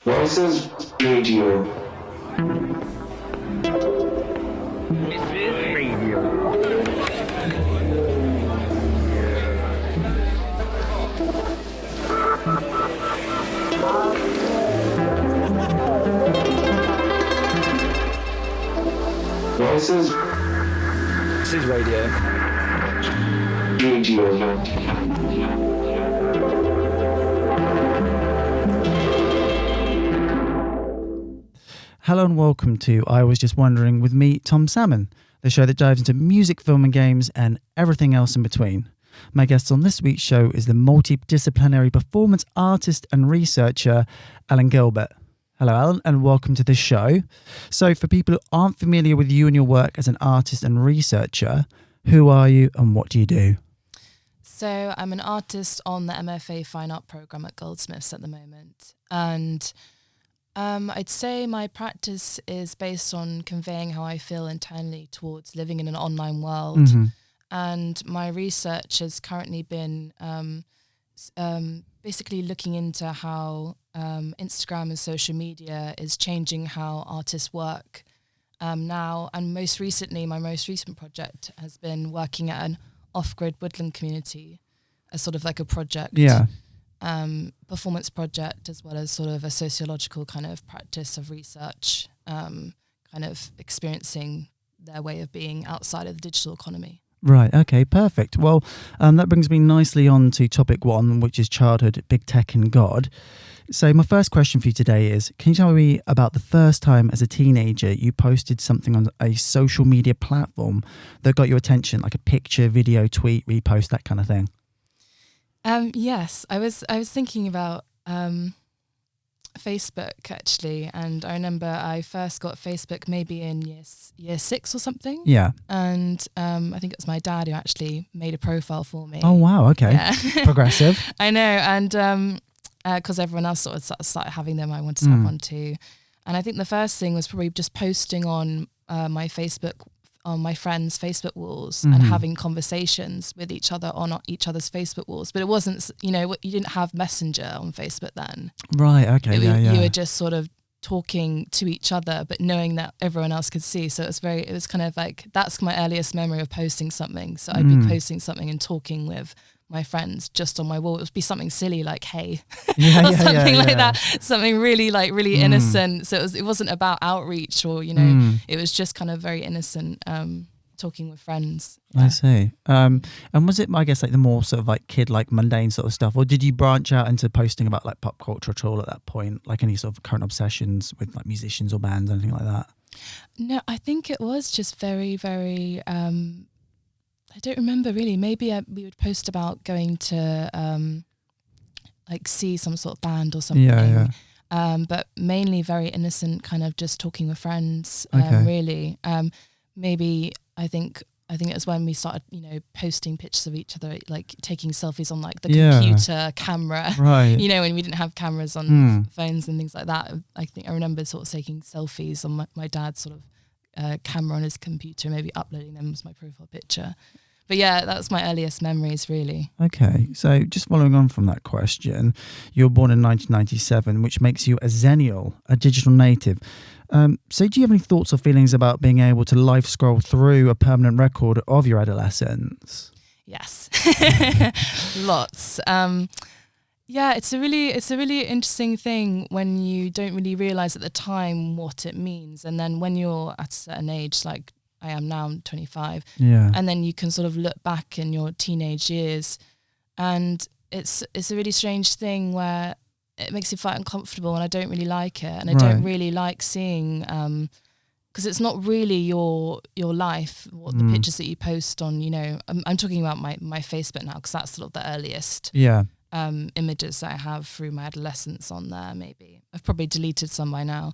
Voices Radio. Voices. This is radio. Radio. Hello and welcome to I Was Just Wondering with me, Tom Salmon, the show that dives into music, film and games and everything else in between. My guest on this week's show is the multidisciplinary performance artist and researcher, Ellen Gilbert. Hello, Ellen, and welcome to the show. So for people who aren't familiar with you and your work as an artist and researcher, who are you and what do you do? So I'm an artist on the MFA Fine Art programme at Goldsmiths at the moment. And I'd say my practice is based on conveying how I feel internally towards living in an online world. Mm-hmm. And my research has currently been basically looking into how Instagram and social media is changing how artists work now. And most recently, my most recent project has been working at an off-grid woodland community as sort of like a project. Yeah. Performance project, as well as sort of a sociological kind of practice of research, kind of experiencing their way of being outside of the digital economy. Right, okay, perfect. Well, that brings me nicely on to topic one, which is childhood, big tech and God. So my first question for you today is, can you tell me about the first time as a teenager you posted something on a social media platform that got your attention, like a picture, video, tweet, repost, that kind of thing? Yes, I was thinking about Facebook actually, and I remember I first got Facebook maybe in year 6 or something. Yeah. And I think it was my dad who actually made a profile for me. Oh wow, okay. Yeah. Progressive. I know, and because everyone else sort of started having them, I wanted to have one too. And I think the first thing was probably just posting on my Facebook, on my friends' Facebook walls, and having conversations with each other on each other's Facebook walls. But it wasn't, you didn't have Messenger on Facebook then. Right, okay, You were just sort of talking to each other, but knowing that everyone else could see. So it was kind of like, that's my earliest memory of posting something. So I'd be posting something and talking with my friends just on my wall. It would be something silly like hey or something like that, something really innocent. So it wasn't about outreach or it was just kind of very innocent, talking with friends. I see. And was it, I guess, like the more sort of like kid, like mundane sort of stuff, or did you branch out into posting about like pop culture at all at that point, like any sort of current obsessions with like musicians or bands, anything like that? No, I think it was just very, very I don't remember really. Maybe we would post about going to like see some sort of band or something. Yeah. But mainly very innocent, kind of just talking with friends. Okay. Really. Maybe I think it was when we started, posting pictures of each other, like taking selfies on like the computer camera. Right. When we didn't have cameras on phones and things like that. I think I remember sort of taking selfies on my dad's sort of camera on his computer, maybe uploading them as my profile picture. But yeah, that's my earliest memories, really. Okay, so just following on from that question, you were born in 1997, which makes you a Xennial, a digital native. So do you have any thoughts or feelings about being able to live scroll through a permanent record of your adolescence? Yes, lots. Yeah, it's a really interesting thing when you don't really realise at the time what it means, and then when you're at a certain age, like I am now, I'm 25, and then you can sort of look back in your teenage years, and it's a really strange thing where it makes you quite uncomfortable, and I don't really like it, and I don't really like seeing, because it's not really your life, what the pictures that you post on, I'm talking about my Facebook now, because that's sort of the earliest images that I have through my adolescence on there. Maybe I've probably deleted some by now.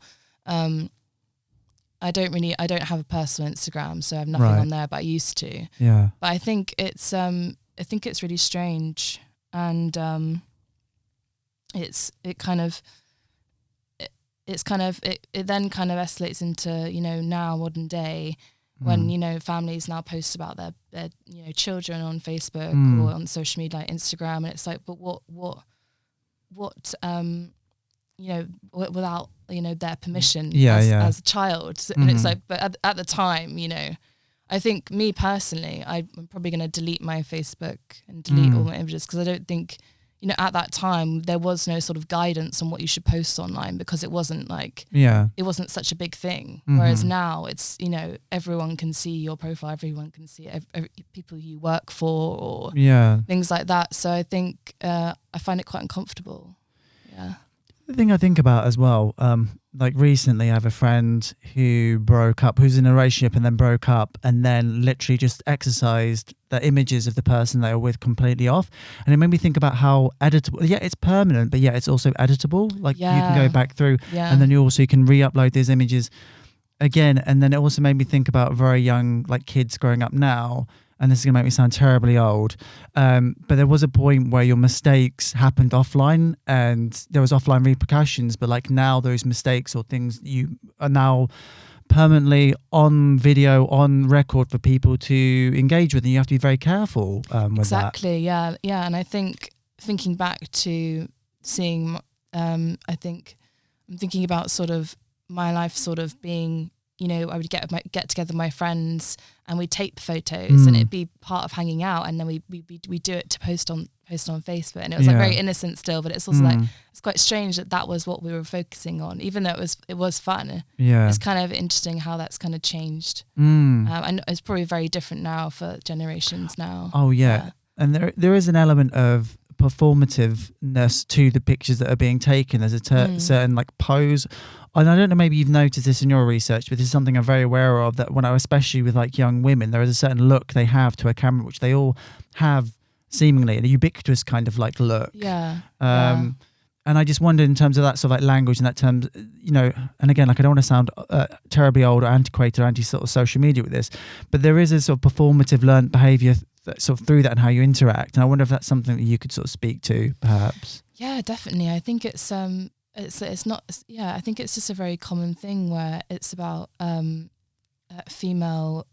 I don't have a personal Instagram, so I have nothing on there, but I used to. Yeah. But I think it's really strange, and it then kind of escalates into now modern day, when families now post about their children on Facebook or on social media like Instagram, and it's like, but what without, their permission as a child. And it's like, but at the time, I think me personally, I'm probably going to delete my Facebook and delete all my images, because I don't think, at that time there was no sort of guidance on what you should post online, because it wasn't it wasn't such a big thing. Whereas now it's, everyone can see your profile, everyone can see people you work for or things like that. So I think I find it quite uncomfortable. Yeah. The thing I think about as well, like recently I have a friend who broke up, who's in a relationship and then broke up, and then literally just exercised the images of the person they were with completely off. And it made me think about how editable, it's permanent, but it's also editable. Like you can go back through and then you can re-upload these images again. And then it also made me think about very young, like kids growing up now. And this is going to make me sound terribly old, but there was a point where your mistakes happened offline and there was offline repercussions. But like now those mistakes or things, you are now permanently on video, on record for people to engage with, and you have to be very careful with exactly, that. Yeah. And I think thinking back to seeing, I think I'm thinking about sort of my life sort of being, I would get together with my friends and we'd tape photos and it'd be part of hanging out, and then we do it to post on Facebook, and it was like very innocent still, but it's also like it's quite strange that was what we were focusing on, even though it was fun. It's kind of interesting how that's kind of changed, and it's probably very different now for generations now. And there is an element of performativeness to the pictures that are being taken. There's a certain like pose, and I don't know, maybe you've noticed this in your research, but this is something I'm very aware of, that especially with like young women, there is a certain look they have to a camera, which they all have seemingly, a ubiquitous kind of like look. And I just wondered in terms of that sort of like language and that terms, and again, like I don't want to sound terribly old or antiquated or anti sort of social media with this, but there is a sort of performative learned behaviour sort of through that and how you interact. And I wonder if that's something that you could sort of speak to, perhaps. Yeah, definitely. I think it's not. Yeah, I think it's just a very common thing where it's about female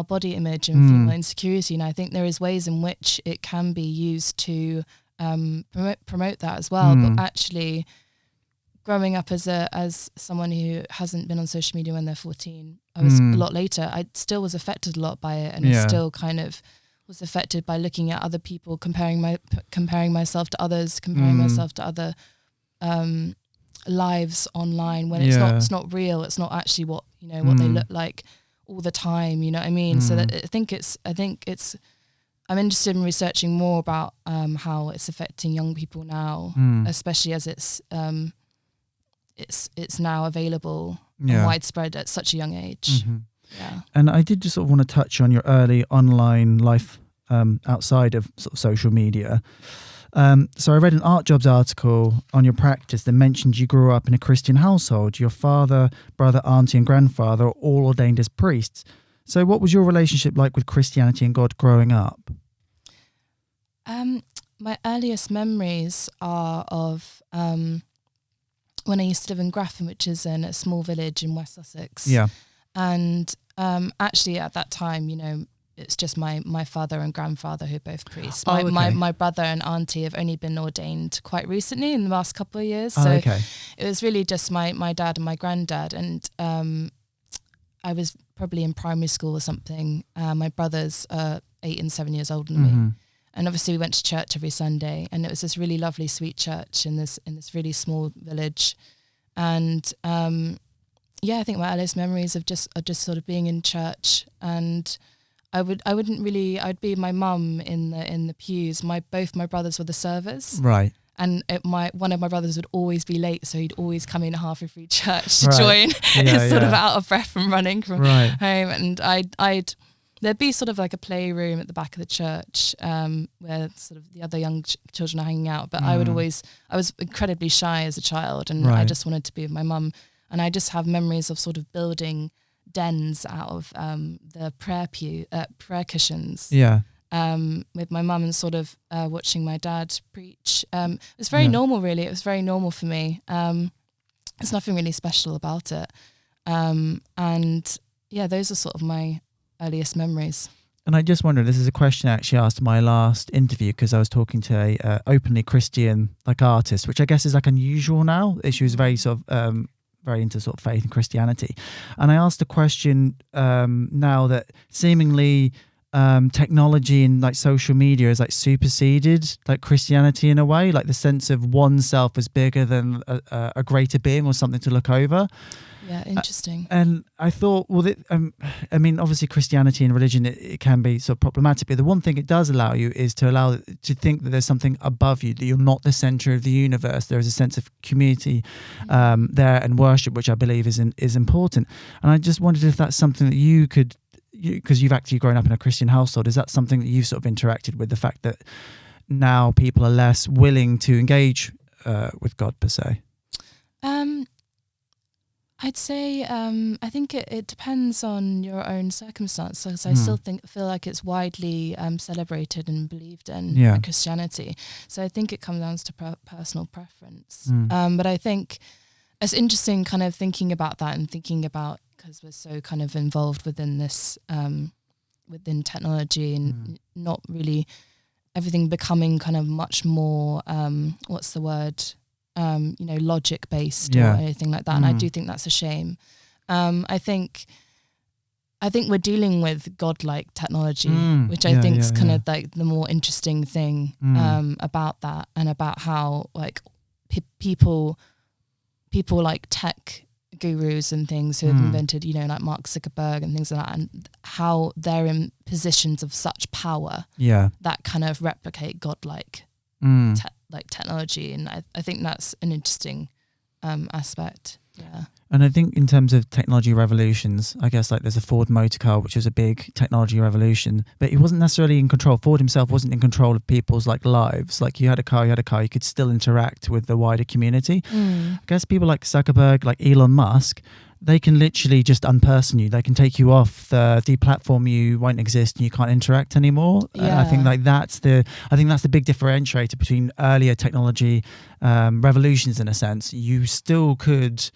body image and female insecurity, and I think there is ways in which it can be used to promote that as well. But actually, growing up as someone who hasn't been on social media when they're 14, I was a lot later. I still was affected a lot by it, and I still kind of was affected by looking at other people, comparing myself to others, comparing myself to other lives online, when it's not real. It's not actually what what they look like all the time. You know what I mean? So that I think it's. I'm interested in researching more about how it's affecting young people now, especially as it's now available and widespread at such a young age. Yeah. And I did just sort of want to touch on your early online life outside of sort of social media. So I read an Art Jobs article on your practice that mentioned you grew up in a Christian household. Your father, brother, auntie and grandfather are all ordained as priests. So what was your relationship like with Christianity and God growing up? My earliest memories are of when I used to live in Grafton, which is in a small village in West Sussex. Yeah. And actually at that time, it's just my father and grandfather who are both priests. My brother and auntie have only been ordained quite recently in the last couple of years. So it was really just my dad and my granddad. And I was probably in primary school or something. My brother's 8 and 7 years older than me. And obviously we went to church every Sunday, and it was this really lovely, sweet church in this really small village. And I think my earliest memories of just sort of being in church. And I'd be my mum in the pews. Both my brothers were the servers. Right. And one of my brothers would always be late, so he'd always come in halfway through church to join. Sort of out of breath from running from home. And there'd be sort of like a playroom at the back of the church where sort of the other young children are hanging out. But I was incredibly shy as a child, and I just wanted to be with my mum. And I just have memories of sort of building dens out of the prayer cushions. Yeah. With my mum and sort of watching my dad preach. It was very normal, really. It was very normal for me. There's nothing really special about it. Those are sort of my earliest memories. And I just wonder, this is a question I actually asked in my last interview because I was talking to a openly Christian like artist, which I guess is like unusual now. She was very sort of very into sort of faith and Christianity. And I asked a question now that seemingly technology and like social media has like superseded like Christianity in a way, like the sense of oneself as bigger than a greater being or something to look over. Yeah, interesting. And I thought, well, I mean, obviously Christianity and religion, it can be sort of problematic, but the one thing it does allow you is to think that there's something above you, that you're not the center of the universe. There is a sense of community there and worship, which I believe is important. And I just wondered if that's something that you could, because you've actually grown up in a Christian household, is that something that you've sort of interacted with, the fact that now people are less willing to engage with God per se? I'd say I think it depends on your own circumstances. I still feel like it's widely celebrated and believed in by Christianity. So I think it comes down to personal preference. But I think it's interesting kind of thinking about that and thinking about, because we're so kind of involved within this, within technology and not really everything becoming kind of much more, what's the word? Logic based or anything like that. And I do think that's a shame. I think we're dealing with godlike technology, which I think is kind of like the more interesting thing about that, and about how like people like tech gurus and things who have invented, like Mark Zuckerberg and things like that, and how they're in positions of such power that kind of replicate godlike technology, and I think that's an interesting aspect. Yeah. And I think in terms of technology revolutions, I guess like there's a Ford motor car, which was a big technology revolution, but he wasn't necessarily in control. Ford himself wasn't in control of people's like lives. Like you had a car, you could still interact with the wider community. I guess people like Zuckerberg, like Elon Musk, they can literally just unperson you. They can take you off, deplatform you, won't exist, and you can't interact anymore. Yeah. And I think like that's the big differentiator between earlier technology revolutions. In a sense, you still could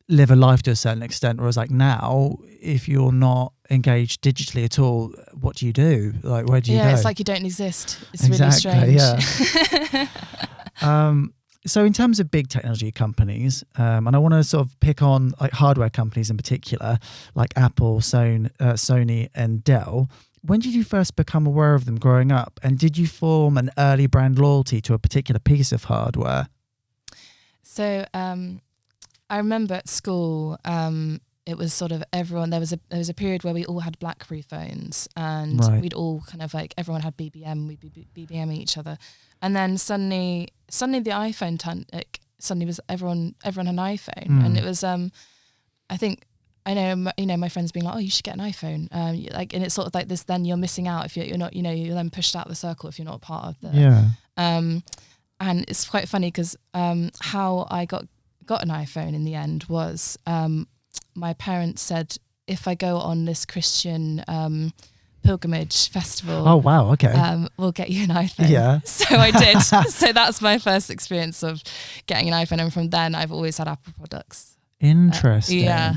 live a life to a certain extent, whereas like now, if you're not engaged digitally at all, what do you do? Like, where do you go? Yeah, it's like you don't exist. It's really strange. Yeah. So in terms of big technology companies, and I want to sort of pick on like hardware companies in particular, like Apple, Sony and Dell, when did you first become aware of them growing up? And did you form an early brand loyalty to a particular piece of hardware? So I remember at school, it was sort of everyone, there was a period where we all had BlackBerry phones, and we'd all kind of like, everyone had BBM, we'd be BBMing each other. And then suddenly the iPhone suddenly was everyone had an iPhone, and it was I think I know my friends being like, oh, you should get an iPhone, like, and it's sort of like this. Then you're missing out if you're not, you're then pushed out of the circle if you're not part of the and it's quite funny because how I got an iPhone in the end was my parents said, if I go on this Christian pilgrimage festival, oh wow, okay, we'll get you an iPhone. Yeah. So I did. So that's my first experience of getting an iPhone, and from then I've always had Apple products. Interesting. Yeah.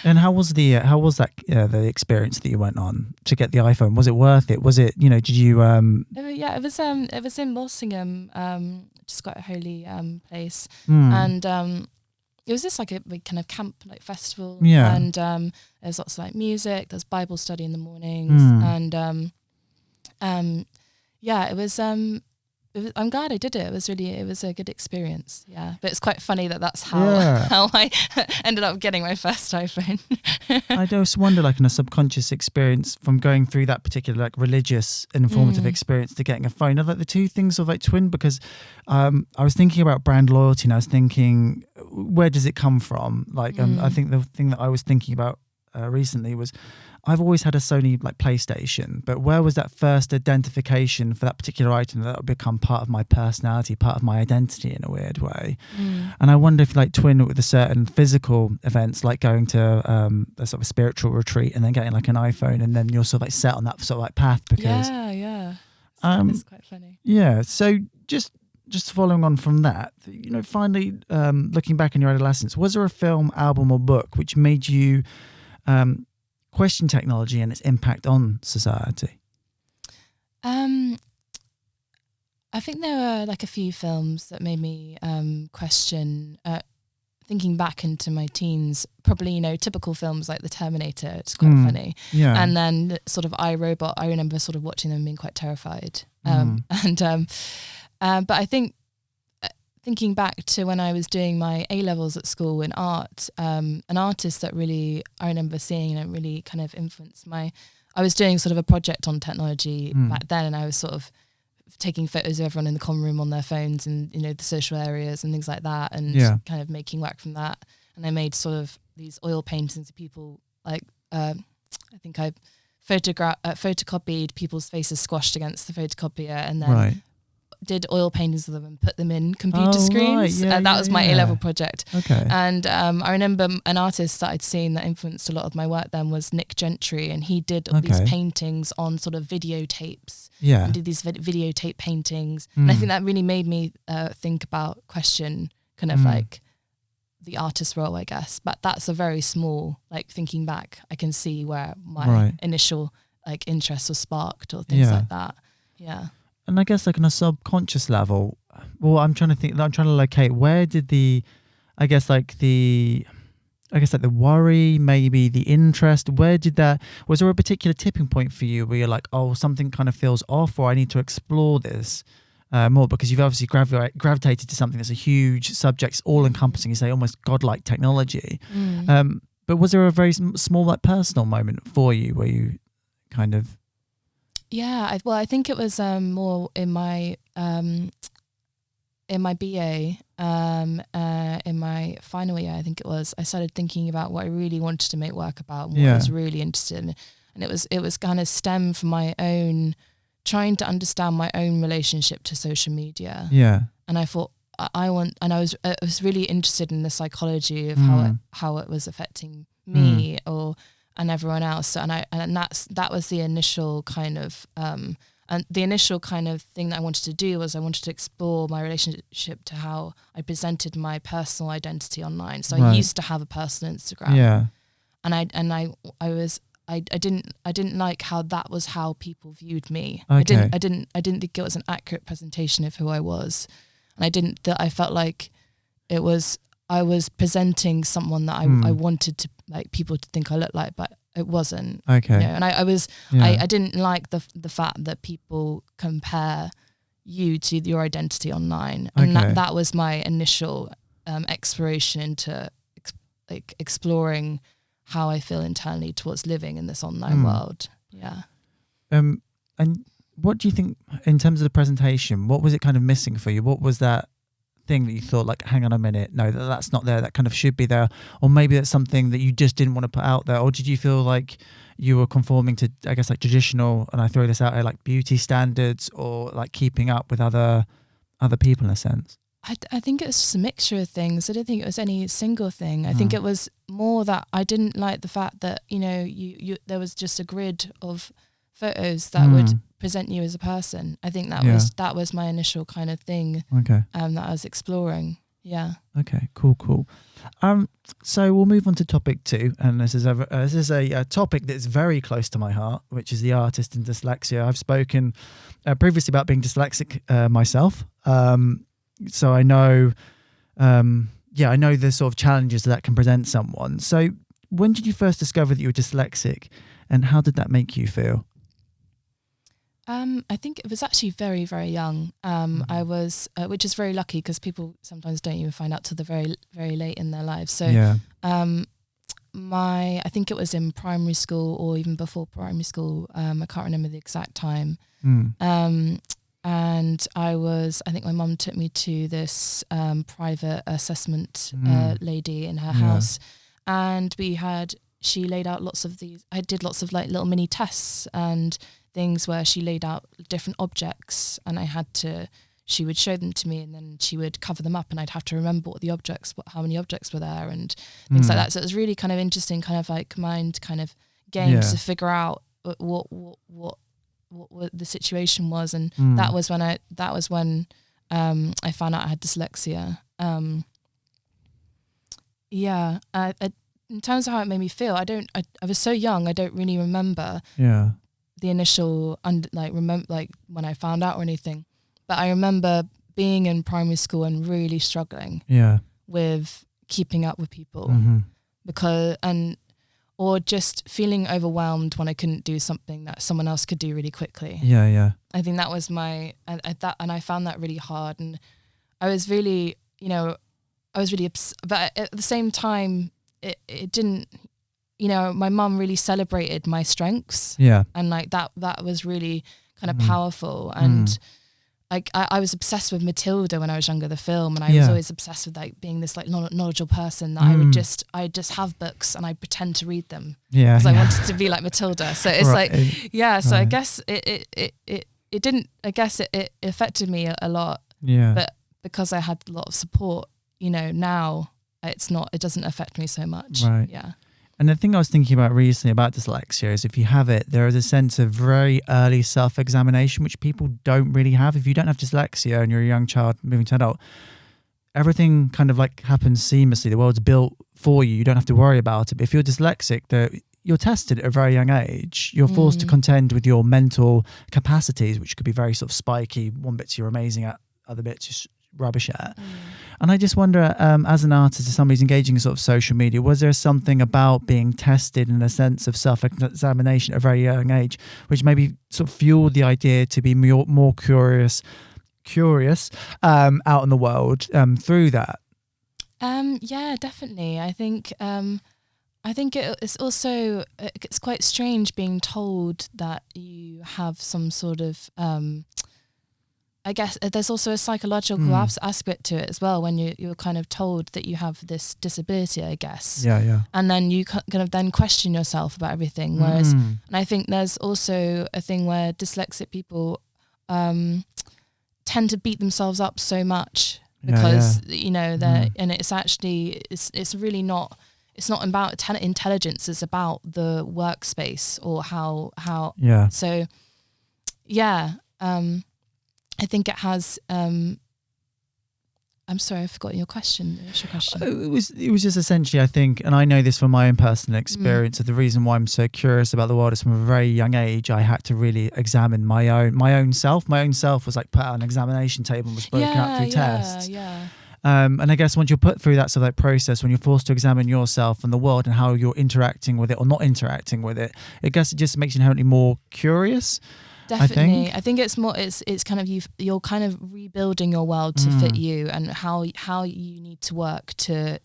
And how was the experience that you went on to get the iPhone? Was it worth it? Was it, did you Yeah, it was in Walsingham, just quite a holy place. And it was just like a big kind of camp like festival. Yeah. And there's lots of like music, there's Bible study in the mornings, and it was I'm glad I did it. It was a good experience. Yeah, but it's quite funny that's how I ended up getting my first iPhone. I just wonder, like in a subconscious experience from going through that particular like religious and informative experience to getting a phone, are like the two things sort of like twin? Because I was thinking about brand loyalty, and I was thinking, where does it come from? Like, I think the thing that I was thinking about recently was, I've always had a Sony like PlayStation, but where was that first identification for that particular item that would become part of my personality, part of my identity in a weird way? And I wonder if like twin with a certain physical events, like going to a sort of a spiritual retreat and then getting like an iPhone, and then you're sort of like set on that sort of like path because it's quite funny. Yeah. So just following on from that, finally looking back in your adolescence, was there a film, album or book which made you question technology and its impact on society? I think there were like a few films that made me question, thinking back into my teens, probably, you know, typical films like The Terminator, it's quite funny. Yeah. And then sort of iRobot, I remember sort of watching them and being quite terrified. But I think thinking back to when I was doing my A-levels at school in art, an artist that really I remember seeing and really kind of influenced I was doing sort of a project on technology back then, and I was sort of taking photos of everyone in the common room on their phones and, you know, the social areas and things like that, and kind of making work from that. And I made sort of these oil paintings of people, like I think I photocopied people's faces squashed against the photocopier, and then did oil paintings of them and put them in computer screens. That was my A-level project. Okay. And I remember an artist that I'd seen that influenced a lot of my work then was Nick Gentry, and he did these paintings on sort of videotapes. Yeah. And did these videotape paintings. And I think that really made me think about, question kind of like the artist role, I guess. But that's a very small, like, thinking back, I can see where my initial like interest was sparked or things like that. Yeah. And I guess like on a subconscious level, well, I'm trying to locate, where did the worry, maybe the interest, was there a particular tipping point for you where you're like, oh, something kind of feels off, or I need to explore this more, because you've obviously gravitated to something that's a huge subject, all encompassing, you say almost godlike technology. But was there a very small, like, personal moment for you where you kind of... Yeah, I think it was more in my BA, in my final year, I think it was. I started thinking about what I really wanted to make work about, and what I was really interested in, and it was kind of stem from my own trying to understand my own relationship to social media. Yeah, and I thought I was really interested in the psychology of how it was affecting me and everyone else, and that was the initial kind of and the initial kind of thing that I wanted to do was I wanted to explore my relationship to how I presented my personal identity online. So I used to have a personal Instagram, and I didn't like how that was how people viewed me. Okay. I didn't think it was an accurate presentation of who I was, and I felt like I was presenting someone that I wanted to, like, people to think I looked like, but it wasn't. Okay. You know, and I didn't like the fact that people compare you to your identity online, and that was my initial exploration into exploring how I feel internally towards living in this online world. Yeah. And what do you think in terms of the presentation? What was it kind of missing for you? What was that thing that you thought, like, hang on a minute, no, that's not there, that kind of should be there? Or maybe that's something that you just didn't want to put out there? Or did you feel like you were conforming to, I guess, like traditional, and I throw this out here, like beauty standards, or like keeping up with other people in a sense? I think it was just a mixture of things. I don't think it was any single thing. I think it was more that I didn't like the fact that, you know, you there was just a grid of photos that would present you as a person. I think that was my initial kind of thing. Okay. That I was exploring. Yeah. Okay. Cool. So we'll move on to topic 2, and this is a topic that's very close to my heart, which is the artist and dyslexia. I've spoken previously about being dyslexic myself, so I know, I know the sort of challenges that can present someone. So when did you first discover that you were dyslexic, and how did that make you feel? I think it was actually very, very young. I was, which is very lucky, because people sometimes don't even find out till the very, very late in their lives. So, I think it was in primary school or even before primary school. I can't remember the exact time. And I think my mum took me to this private assessment lady in her house, and she laid out I did lots of like little mini tests and things where she laid out different objects, and she would show them to me, and then she would cover them up, and I'd have to remember how many objects were there and things like that. So it was really kind of interesting, kind of like mind kind of games to figure out what the situation was, and that was when I found out I had dyslexia. in terms of how it made me feel, I was so young, I don't really remember the initial, like when I found out or anything. But I remember being in primary school and really struggling with keeping up with people or just feeling overwhelmed when I couldn't do something that someone else could do really quickly. I think that was and I found that really hard, and I was really, but at the same time, it didn't, my mum really celebrated my strengths. And like that was really kind of powerful. And I was obsessed with Matilda when I was younger, the film, and I was always obsessed with like being this like knowledgeable person that I just have books and I pretend to read them because I wanted to be like Matilda. So it's so I guess it didn't, I guess it affected me a lot. But because I had a lot of support, now it doesn't affect me so much. And the thing I was thinking about recently about dyslexia is if you have it, there is a sense of very early self-examination, which people don't really have. If you don't have dyslexia and you're a young child moving to adult, everything kind of like happens seamlessly. The world's built for you. You don't have to worry about it. But if you're dyslexic, you're tested at a very young age. You're forced to contend with your mental capacities, which could be very sort of spiky. One bit you're amazing at, other bits you're rubbish at. And I just wonder, as an artist, as somebody who's engaging in sort of social media, was there something about being tested in a sense of self-examination at a very young age, which maybe sort of fueled the idea to be more curious out in the world through that? Yeah, definitely. I think it's also, it's quite strange being told that you have some sort of I guess there's also a psychological aspect to it as well, when you're kind of told that you have this disability, I guess. And then you kind of then question yourself about everything. Whereas, and I think there's also a thing where dyslexic people tend to beat themselves up so much because they're and it's actually it's really not. It's not about intelligence. It's about the workspace or how. So, I think it has. I'm sorry, I've forgotten your question. What's your question? It was just essentially, I think, and I know this from my own personal experience. Of the reason why I'm so curious about the world is from a very young age. I had to really examine my own self. My own self was like put out on an examination table and was broken out through tests. And I guess once you're put through that sort of like process, when you're forced to examine yourself and the world and how you're interacting with it or not interacting with it, I guess it just makes you inherently more curious. Definitely. I think it's more, it's kind of you're kind of rebuilding your world to fit you and how you need to work to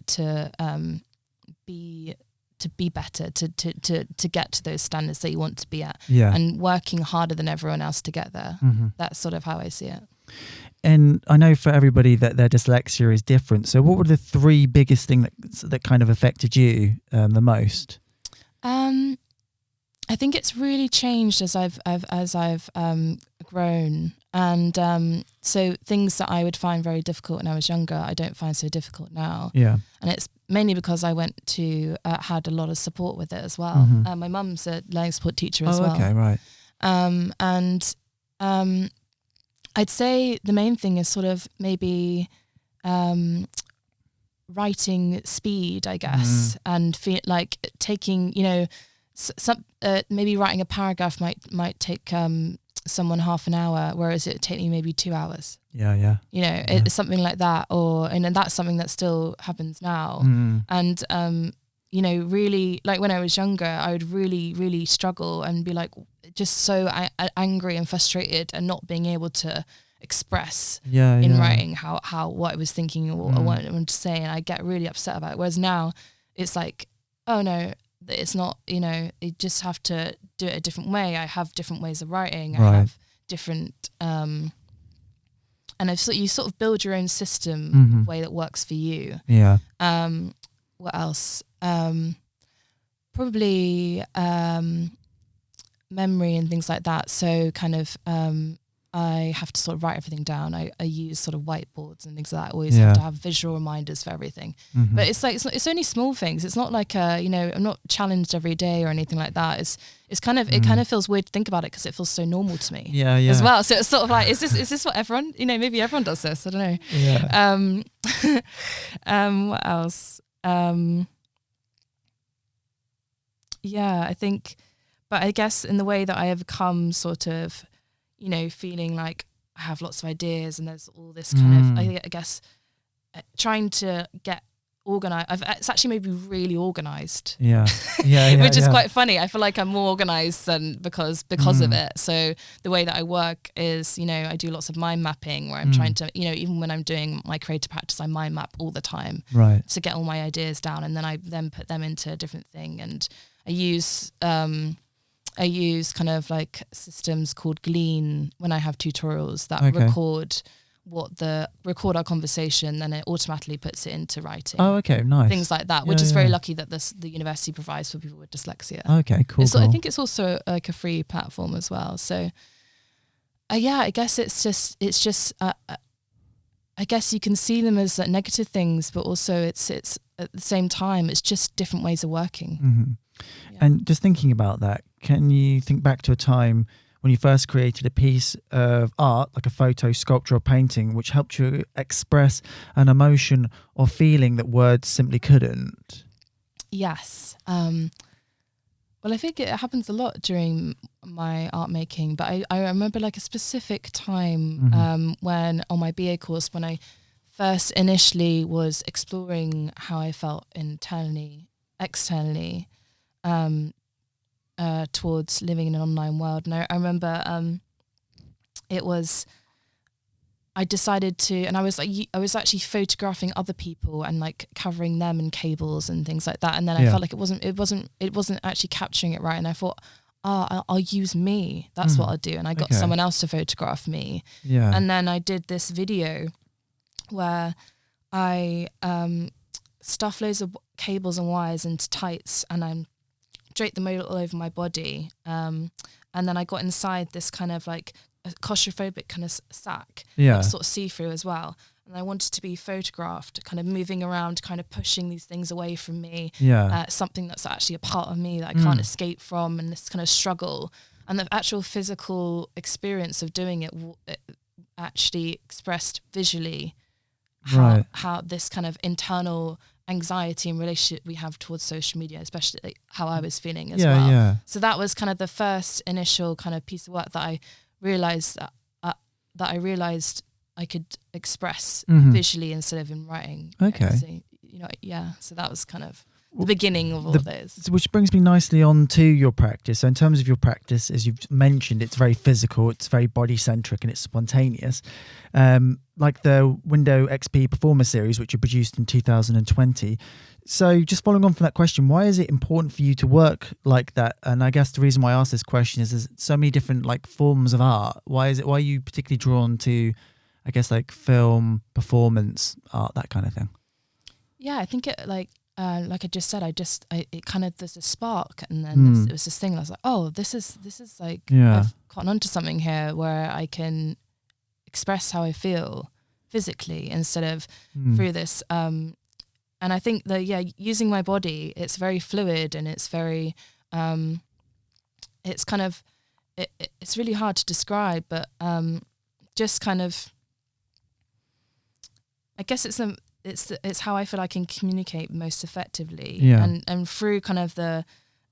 be better, to get to those standards that you want to be at, and working harder than everyone else to get there. That's sort of how I see it. And I know for everybody that their dyslexia is different. So what were the three biggest things that kind of affected you the most? I think it's really changed as I've grown, and so things that I would find very difficult when I was younger, I don't find so difficult now. And it's mainly because I went to had a lot of support with it as well. My mum's a learning support teacher as well. Okay, right. And I'd say the main thing is sort of maybe writing speed, I guess, and feel like taking, some maybe writing a paragraph might take someone half an hour, whereas it take me maybe 2 hours. It's something like that, and that's something that still happens now. And really, like when I was younger, I would really, really struggle and be like just so angry and frustrated and not being able to express in writing how what I was thinking or what I wanted to say, and I get really upset about it. Whereas now it's like, oh no, it's not, you just have to do it a different way. I have different ways of writing. I have different, and you sort of build your own system, way that works for you. What else? Probably memory and things like that. So kind of, I have to sort of write everything down. I use sort of whiteboards and things like that. I always have to have visual reminders for everything. But it's like it's only small things. It's not like I'm not challenged every day or anything like that. It's kind of it kind of feels weird to think about it because it feels so normal to me. As well. So it's sort of like is this what everyone maybe everyone does this? I don't know. What else? Yeah, I think, but I guess in the way that I have come sort of, feeling like I have lots of ideas and there's all this kind of, I guess, trying to get organized. It's actually made me really organized. Yeah. Which is quite funny. I feel like I'm more organized than because of it. So the way that I work is, I do lots of mind mapping where I'm trying to, even when I'm doing my creative practice, I mind map all the time, right, to get all my ideas down, and then I put them into a different thing. And I use kind of like systems called Glean when I have tutorials that record our conversation, then it automatically puts it into writing. Oh, okay, nice. Things like that, which is very lucky that the university provides for people with dyslexia. Okay, cool. I think it's also like a free platform as well. So, I guess it's just. I guess you can see them as negative things, but also it's at the same time it's just different ways of working. Mm-hmm. Yeah. And just thinking about that, can you think back to a time when you first created a piece of art, like a photo, sculpture or painting, which helped you express an emotion or feeling that words simply couldn't? Yes. Well, I think it happens a lot during my art making, but I remember like a specific time when on my BA course, when I first initially was exploring how I felt internally, externally, towards living in an online world. And I remember I decided to, and I was actually photographing other people and like covering them in cables and things like that. And then I felt like it wasn't actually capturing it right. And I thought, I'll use me. That's what I'll do. And I got someone else to photograph me. Yeah. And then I did this video where I stuffed loads of cables and wires into tights, and I draped them all over my body. And then I got inside this kind of like a claustrophobic kind of sack, like sort of see-through as well. And I wanted to be photographed, kind of moving around, kind of pushing these things away from me. Yeah. Something that's actually a part of me that I can't escape from, and this kind of struggle. And the actual physical experience of doing it actually expressed visually how this kind of internal anxiety and relationship we have towards social media, especially like how I was feeling as well. Yeah. So that was kind of the first initial kind of piece of work that I realized I could express visually instead of in writing. Okay. So that was kind of the beginning of all of those. Which brings me nicely on to your practice. So in terms of your practice, as you've mentioned, it's very physical, it's very body-centric, and it's spontaneous. Like the Windows XP Performer Series, which you produced in 2020. So just following on from that question, why is it important for you to work like that? And I guess the reason why I asked this question is there's so many different like forms of art. Why are you particularly drawn to, I guess, like film, performance art, that kind of thing? Yeah, I think it like I just said, it kind of, there's a spark, and then it was this thing, and I was like, oh, this is like, I've gotten onto something here where I can express how I feel physically instead of through this. And I think that, using my body, it's very fluid, and it's very, it's kind of, it's really hard to describe, but just kind of, I guess it's how I feel I can communicate most effectively. Yeah. And through kind of the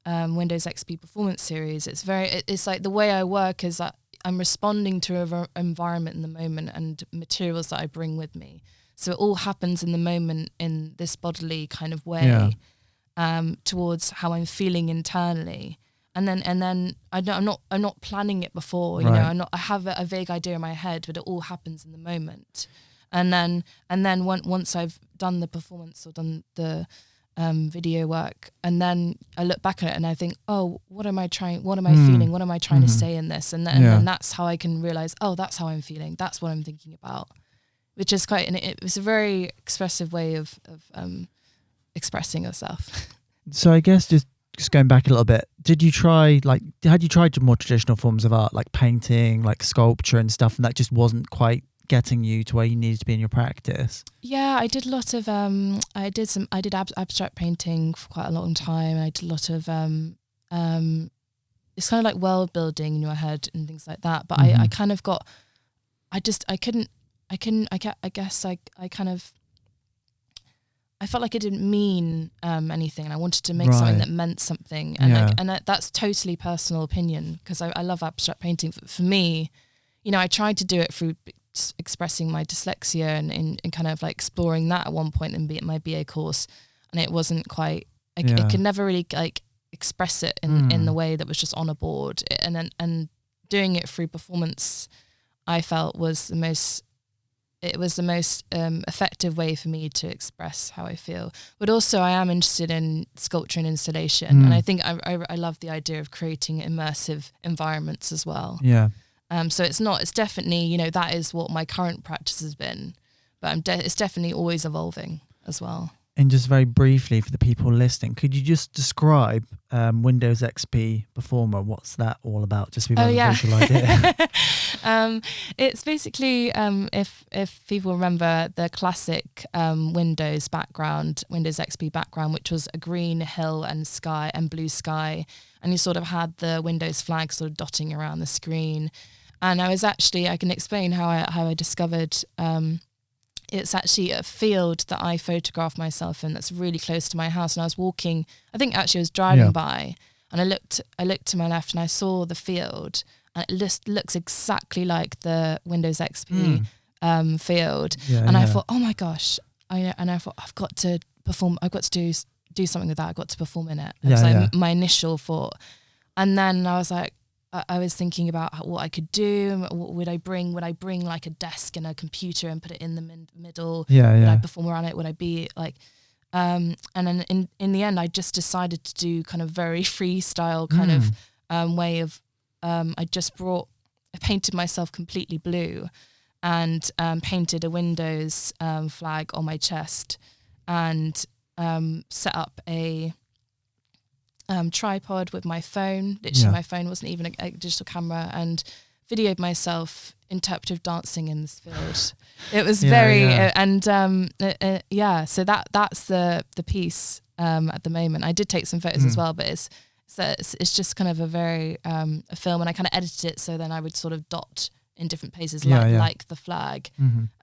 Windows XP Performance Series, it's like the way I work is that I'm responding to an environment in the moment and materials that I bring with me. So it all happens in the moment in this bodily kind of way, towards how I'm feeling internally. And then I'm not planning it before, you know, I have a vague idea in my head, but it all happens in the moment. And then once I've done the performance or done the video work, and then I look back at it and I think, oh, what am I feeling? What am I trying to say in this? And then that's how I can realize, oh, that's how I'm feeling. That's what I'm thinking about, which is it's a very expressive way of expressing yourself. So I guess just going back a little bit, had you tried more traditional forms of art, like painting, like sculpture and stuff, and that just wasn't quite getting you to where you needed to be in your practice? Yeah, I did a lot of I did abstract painting for quite a long time. I did a lot of it's kind of like world building in your head and things like that, but I kind of got I I felt like it didn't mean anything, and I wanted to make something that meant something. And that's totally personal opinion, because I love abstract painting. For me, I tried to do it through expressing my dyslexia and kind of like exploring that at one point in my BA course, and it wasn't quite. I could never really like express it in the way that was just on a board, and doing it through performance, I felt was the most effective way for me to express how I feel. But also I am interested in sculpture and installation, and I think I love the idea of creating immersive environments as well. Yeah. So it's definitely, that is what my current practice has been, but it's definitely always evolving as well. And just very briefly for the people listening, could you just describe Windows XP Performer? What's that all about? Just so we have a visual idea. It's basically, if people remember the classic Windows background, Windows XP background, which was a green hill and sky and blue sky, and you sort of had the Windows flag sort of dotting around the screen. And I can explain how I discovered. It's actually a field that I photographed myself in that's really close to my house. And I was walking, I was driving by, and I looked to my left and I saw the field, and it just looks exactly like the Windows XP field. I thought, oh my gosh, I thought I've got to perform, I've got to do something with that. I've got to perform in it. It was my initial thought. And then I was like, I was thinking about what I could do. What would I bring? Would I bring like a desk and a computer and put it in the middle? Would I perform around it? Would I be like, and then in the end, I just decided to do kind of very freestyle kind of way of, I painted myself completely blue, and painted a Windows flag on my chest, and set up a tripod with my phone. Literally, my phone wasn't even a digital camera, and videoed myself interpretive dancing in this field. It was So that's the piece at the moment. I did take some photos as well, but it's just kind of a very a film, and I kind of edited it so then I would sort of dot in different places like the flag.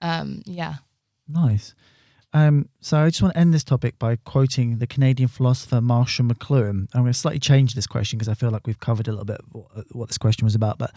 Nice. So I just want to end this topic by quoting the Canadian philosopher Marshall McLuhan. I'm going to slightly change this question because I feel like we've covered a little bit what this question was about. But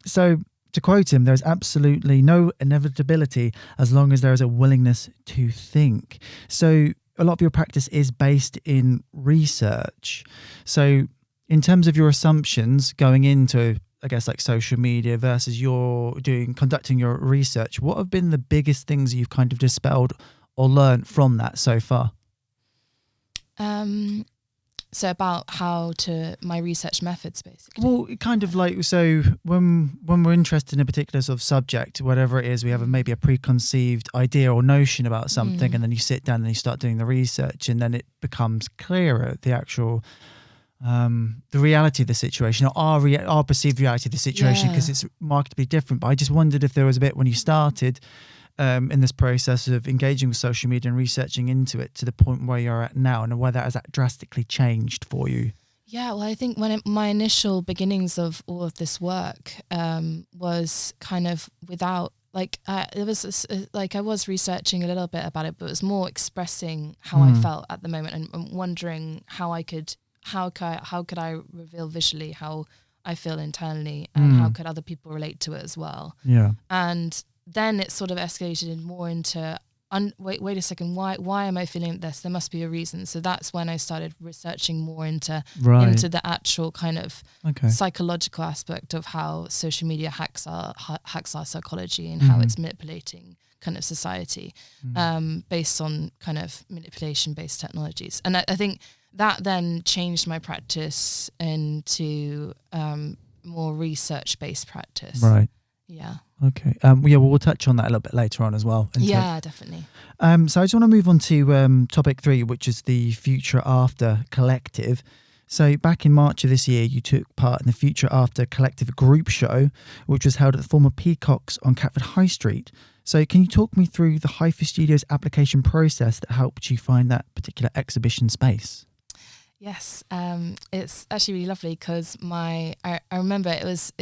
so to quote him, there's absolutely no inevitability as long as there is a willingness to think. So a lot of your practice is based in research. So in terms of your assumptions going into, I guess, like social media versus conducting your research, what have been the biggest things you've kind of dispelled or learned from that so far? So about my research methods, basically. Well, kind of like, so when we're interested in a particular sort of subject, whatever it is, we have maybe a preconceived idea or notion about something, and then you sit down and you start doing the research, and then it becomes clearer, the actual the reality of the situation, or our perceived reality of the situation, because it's markedly different. But I just wondered if there was a bit when you started in this process of engaging with social media and researching into it to the point where you're at now, and whether that has drastically changed for you. Yeah, well, I think my initial beginnings of all of this work was kind of without, like, it was like I was researching a little bit about it, but it was more expressing how I felt at the moment, and wondering how could I reveal visually how I feel internally, and how could other people relate to it as well. Yeah. And then it sort of escalated more into, wait a second, why am I feeling this? There must be a reason. So that's when I started researching more into the actual kind of psychological aspect of how social media hacks our psychology, and how it's manipulating kind of society based on kind of manipulation-based technologies. And I think that then changed my practice into more research-based practice. Right. Yeah. Okay. We'll touch on that a little bit later on as well. Yeah, definitely. So I just want to move on to topic 3, which is the Future After Collective. So back in March of this year, you took part in the Future After Collective group show, which was held at the former Peacocks on Catford High Street. So can you talk me through the Hi-Fi Studios application process that helped you find that particular exhibition space? Yes, it's actually really lovely because I remember it was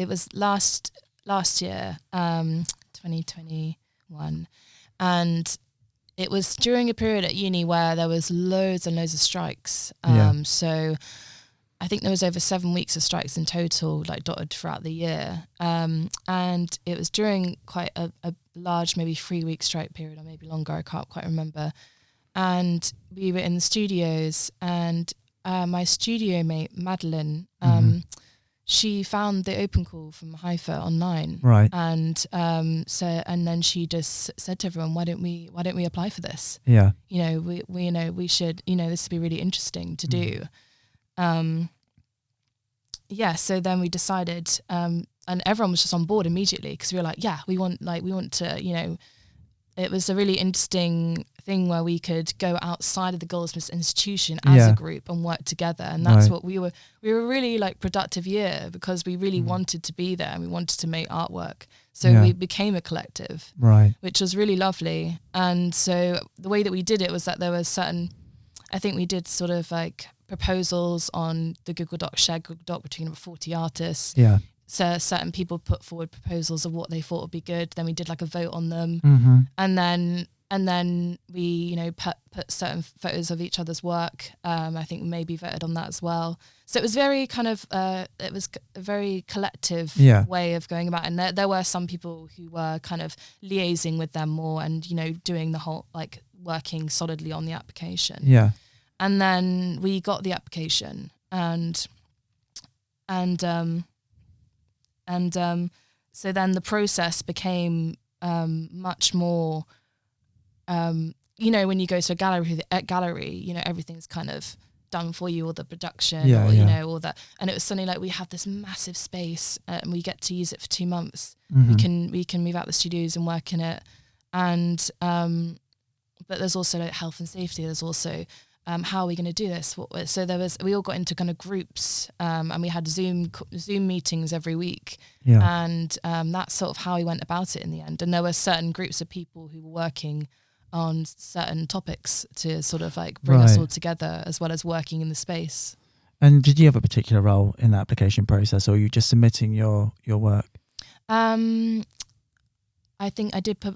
last year, 2021, and it was during a period at uni where there was loads and loads of strikes. So I think there was over 7 weeks of strikes in total, like dotted throughout the year. And it was during quite a large, maybe 3-week strike period, or maybe longer, I can't quite remember. And we were in the studios, and my studio mate, Madeline, she found the open call from Haifa online. Right. And and then she just said to everyone, why don't we apply for this? Yeah. We should, this would be really interesting to do. So then we decided, and everyone was just on board immediately, because we were like, we want to, it was a really interesting thing where we could go outside of the Goldsmiths institution as a group and work together. And that's what we were really like productive year, because we really wanted to be there and we wanted to make artwork. So we became a collective, which was really lovely. And so the way that we did it was that there was I think we did sort of like proposals on the Google Doc, shared Google Doc between about 40 artists. Yeah. So certain people put forward proposals of what they thought would be good. Then we did like a vote on them. And then we, put certain photos of each other's work. I think maybe voted on that as well. So it was very kind of, it was a very collective way of going about it. And there were some people who were kind of liaising with them more and, doing the whole, like working solidly on the application. Yeah. And then we got the application and so then the process became much more, when you go to a gallery, everything's kind of done for you, all the production, all that. And it was suddenly like, we have this massive space and we get to use it for 2 months. We can move out the studios and work in it. And, but there's also like health and safety. There's also, how are we going to do this? So we all got into kind of groups, and we had Zoom meetings every week. Yeah. And that's sort of how we went about it in the end. And there were certain groups of people who were working on certain topics to sort of like bring us all together, as well as working in the space. And did you have a particular role in the application process, or were you just submitting your work? I think I did put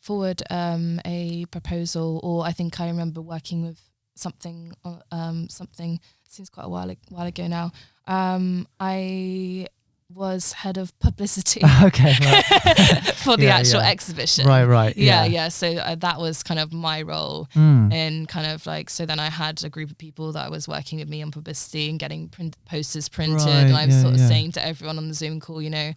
forward a proposal, or I think I remember working with something seems quite a while ago now. I was head of publicity for the actual exhibition. Right. Yeah. So that was kind of my role in kind of like, so then I had a group of people that was working with me on publicity and getting posters printed. And I was sort of saying to everyone on the Zoom call, the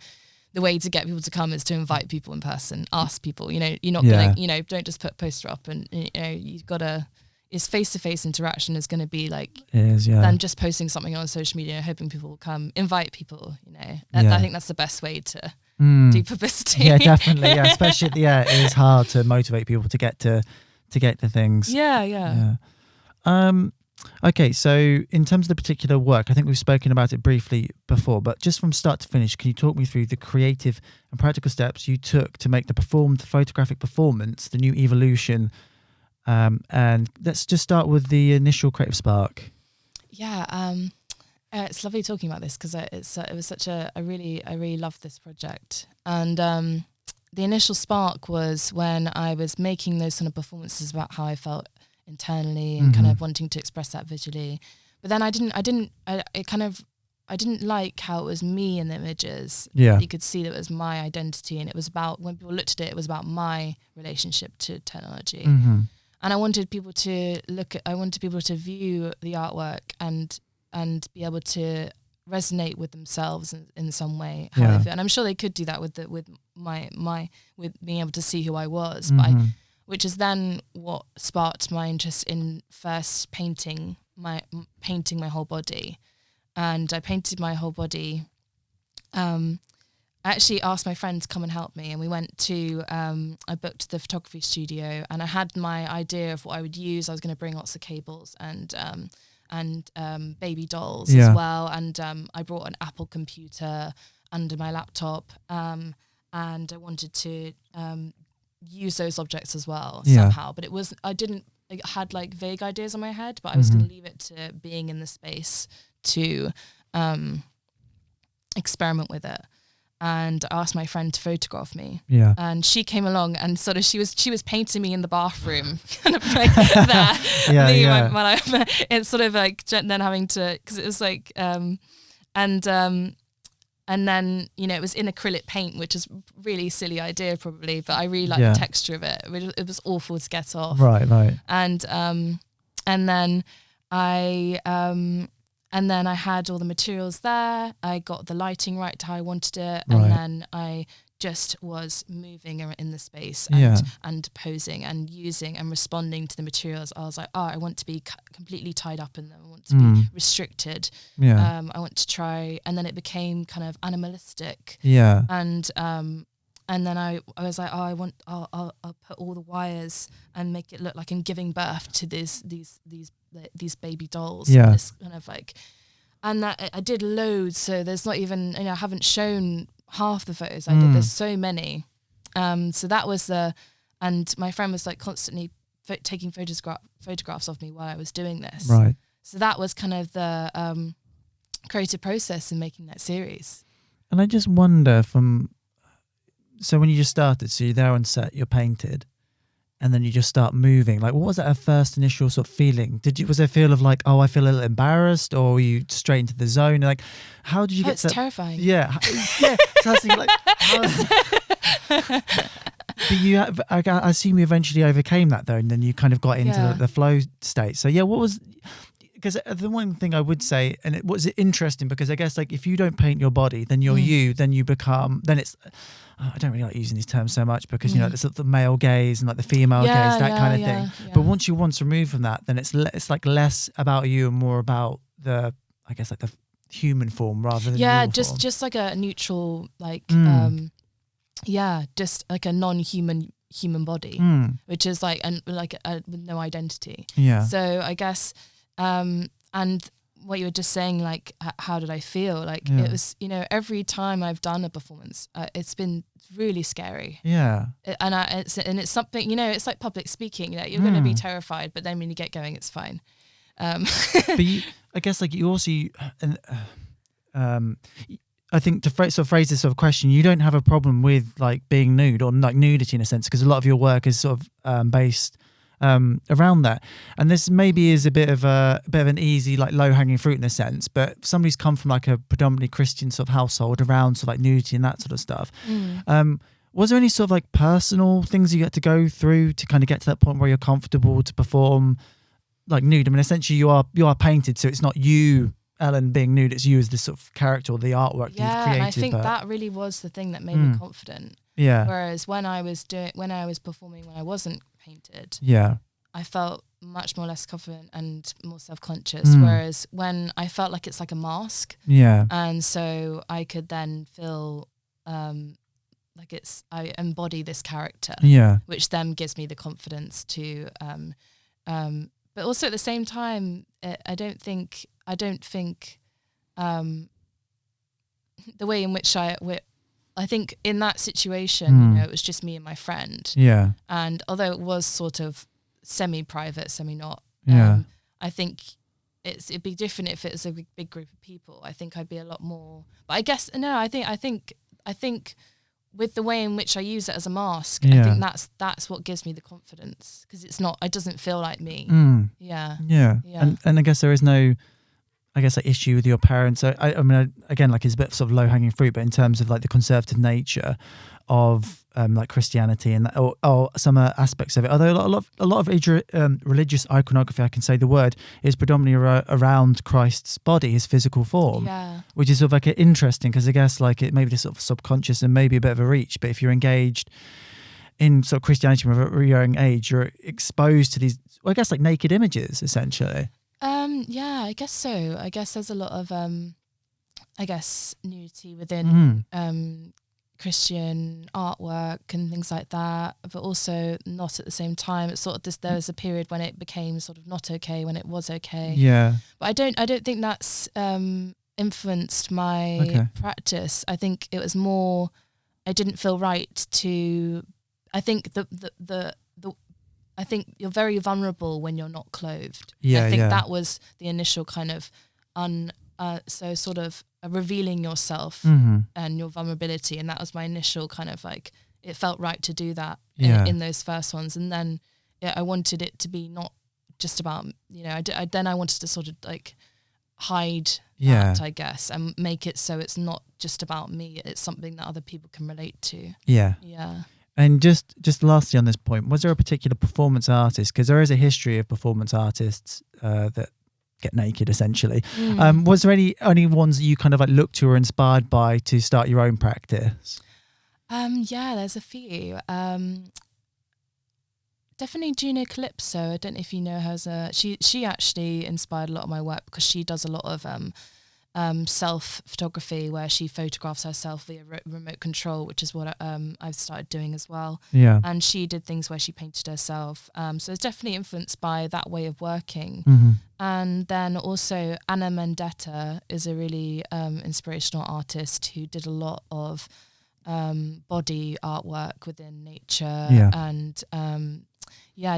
way to get people to come is to invite people in person, ask people, you're not going to, don't just put a poster up and, you've got to, is face-to-face interaction is going to be like than just posting something on social media, hoping people will come, invite people, I think that's the best way to do publicity. Yeah, definitely. Yeah, especially it is hard to motivate people to get to things. Yeah. Okay, so in terms of the particular work, I think we've spoken about it briefly before, but just from start to finish, can you talk me through the creative and practical steps you took to make the performed photographic performance, the new evolution? And let's just start with the initial creative spark. Yeah, it's lovely talking about this because it was such I really loved this project. And the initial spark was when I was making those kind of performances about how I felt internally and kind of wanting to express that visually. But then I didn't like how it was me in the images. Yeah. You could see that it was my identity, and it was about, when people looked at it, it was about my relationship to technology. And I wanted people to view the artwork and be able to resonate with themselves in some way. How they feel. And I'm sure they could do that with being able to see who I was. But which is then what sparked my interest in first painting my whole body. And I painted my whole body. I actually asked my friend to come and help me, and we went to, I booked the photography studio, and I had my idea of what I would use. I was going to bring lots of cables and baby dolls as well. And I brought an Apple computer under my laptop, and I wanted to use those objects as well somehow. But I had like vague ideas in my head, but I was going to leave it to being in the space to experiment with it. and I asked my friend to photograph me. Yeah. And she came along and sort of she was painting me in the bathroom, kind of like there. It's sort of like then having to, because it was like and then, you know, it was in acrylic paint, which is really a silly idea probably, but I really like the texture of it. It was awful to get off. Right. And then I had all the materials there. I got the lighting right to how I wanted it, and then I just was moving in the space and posing and using and responding to the materials. I was like, I want to be completely tied up in them. I want to be restricted. I want to try, and then it became kind of animalistic. Yeah. And then I was like, I'll put all the wires and make it look like I'm giving birth to these baby dolls. Yeah. This kind of like, and that I did loads. So there's not even, I haven't shown half the photos I did. There's so many. So that was and my friend was like constantly taking photographs of me while I was doing this. Right. So that was kind of the creative process in making that series. And I just wonder so when you just started, so you're there on set, you're painted, and then you just start moving. Like, what was that first initial sort of feeling? Was there a feel of like, I feel a little embarrassed, or were you straight into the zone? Like, how did you get to that? It's terrifying. Yeah. So I was thinking, like, but I assume you eventually overcame that though, and then you kind of got into the flow state. So yeah, what was, because the one thing I would say, and it was interesting because I guess like if you don't paint your body, then you're you, then you become, then it's, I don't really like using these terms so much because, you know, there's the male gaze and like the female gaze, that kind of thing. Yeah. But once you're removed from that, then it's like less about you and more about the, I guess like the human form rather than your form. just like a neutral, like, just like a non-human body, which is like, with no identity. Yeah. So I guess, and what you were just saying, like, how did I feel? Like, it was, you know, every time I've done a performance, it's been really scary. Yeah. It's something, you know, it's like public speaking. You know, you're going to be terrified, but then when you get going, it's fine. But I guess, like, you also, I think to phrase this sort of question, you don't have a problem with like being nude or like nudity in a sense, because a lot of your work is sort of based around that, and this maybe is a bit of an easy, like, low-hanging fruit in a sense, but somebody's come from like a predominantly Christian sort of household around sort of like nudity and that sort of stuff. Was there any sort of like personal things you had to go through to kind of get to that point where you're comfortable to perform like nude? I mean, essentially you are painted, so it's not you, Ellen, being nude, it's you as this sort of character or the artwork that you've created. Yeah, and I think that really was the thing that made me confident. Yeah. Whereas when I was performing when I wasn't painted, I felt much more less confident and more self-conscious. Whereas when I felt like it's like a mask, and so I could then feel like I embody this character, which then gives me the confidence to. But also at the same time, I don't think the way in which I think in that situation, you know, it was just me and my friend. Yeah. And although it was sort of semi-private, semi-not, I think it'd be different if it was a big group of people. I think I'd be a lot more. But I guess I think with the way in which I use it as a mask, I think that's what gives me the confidence, because it doesn't feel like me. Yeah. And I guess there is no, I guess, like, issue with your parents. I mean, again, like, it's a bit sort of low-hanging fruit, but in terms of like the conservative nature of like Christianity and that, or some aspects of it, although a lot of religious iconography, I can say the word, is predominantly around Christ's body, his physical form, which is sort of like interesting, because I guess like it may be sort of subconscious and maybe a bit of a reach, but if you're engaged in sort of Christianity from a very young age, you're exposed to these, well, I guess, like naked images essentially. Yeah, I guess so. I guess there's a lot of nudity within Christian artwork and things like that, but also not at the same time. It's sort of there was a period when it became sort of not okay, when it was okay. Yeah. But I don't think that's influenced my practice. I think it was more, I didn't feel right to, I think I think you're very vulnerable when you're not clothed. I think that was the initial kind of so sort of revealing yourself Mm-hmm. and your vulnerability. And that was my initial kind of like, it felt right to do that in those first ones. And then I wanted it to be not just about, I wanted to sort of like hide that, I guess, and make it so it's not just about me. It's something that other people can relate to. Yeah. Yeah. And just lastly on this point, was there a particular performance artist? Because there is a history of performance artists that get naked, essentially. Was there any ones that you kind of like looked to or inspired by to start your own practice? Yeah, there's a few. Definitely Juno Calypso. I don't know if you know her. She actually inspired a lot of my work because she does a lot of self photography where she photographs herself via remote control, which is what I've started doing as well. Yeah. And she did things where she painted herself. So it's definitely influenced by that way of working. Mm-hmm. And then also Anna Mendetta is a really inspirational artist who did a lot of body artwork within nature. Yeah. And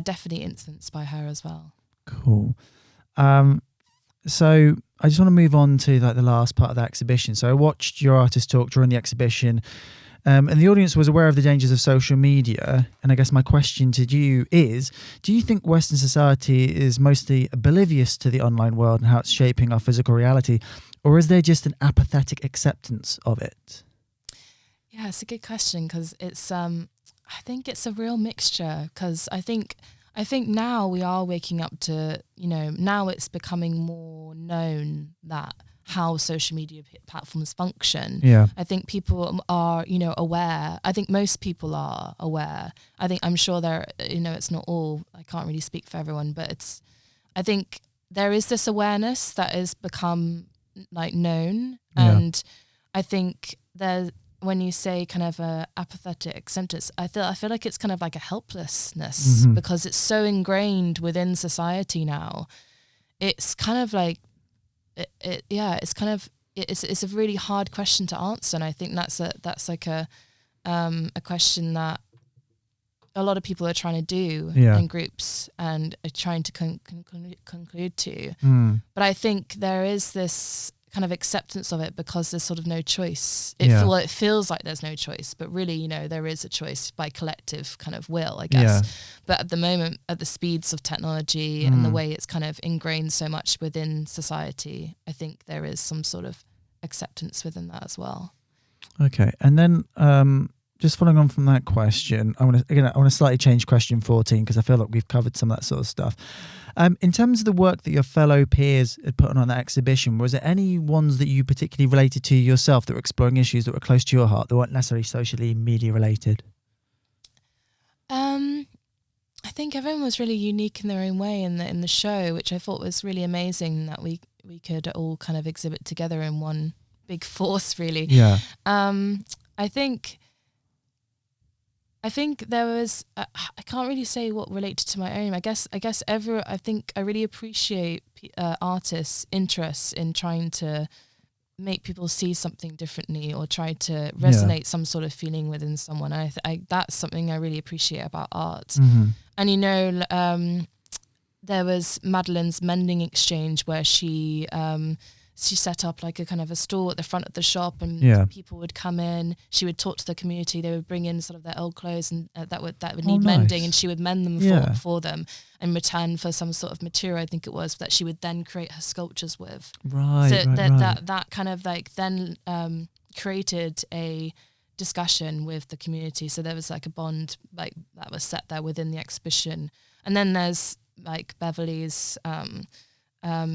definitely influenced by her as well. Cool. So I just want to move on to like the last part of the exhibition. So I watched your artist talk during the exhibition, and the audience was aware of the dangers of social media. And I guess my question to you is, do you think Western society is mostly oblivious to the online world and how it's shaping our physical reality? Or is there just an apathetic acceptance of it? Yeah, it's a good question because it's, I think it's a real mixture because I think now we are waking up to, now it's becoming more known that how social media platforms function. Yeah. I think people are, aware. I think most people are aware. I'm sure there, it's not all, I can't really speak for everyone, but I think there is this awareness that has become like known. Yeah. And I think when you say kind of a apathetic sentence, I feel like it's kind of like a helplessness because it's so ingrained within society now. It's kind of like, it's a really hard question to answer. And I think that's like a question that a lot of people are trying to do in groups and are trying to conclude to. But I think there is this kind of acceptance of it because there's sort of no choice. It feels like there's no choice, but really, there is a choice by collective kind of will, I guess. Yeah. But at the moment, at the speeds of technology and the way it's kind of ingrained so much within society, I think there is some sort of acceptance within that as well. Okay. And then just following on from that question, I want to slightly change question 14 because I feel like we've covered some of that sort of stuff. In terms of the work that your fellow peers had put on that exhibition, was there any ones that you particularly related to yourself that were exploring issues that were close to your heart that weren't necessarily socially media related? I think everyone was really unique in their own way in the show, which I thought was really amazing that we could all kind of exhibit together in one big force, really. Yeah. I think there was, I can't really say what related to my own. I guess I really appreciate artists' interest in trying to make people see something differently or try to resonate some sort of feeling within someone. That's something I really appreciate about art. And, there was Madeleine's Mending Exchange where she set up like a kind of a stall at the front of the shop and people would come in. She would talk to the community. They would bring in sort of their old clothes and that would need mending, and she would mend them for them in return for some sort of material, I think it was, that she would then create her sculptures with. Right. So that kind of like then created a discussion with the community. So there was like a bond like that was set there within the exhibition. And then there's like Beverly's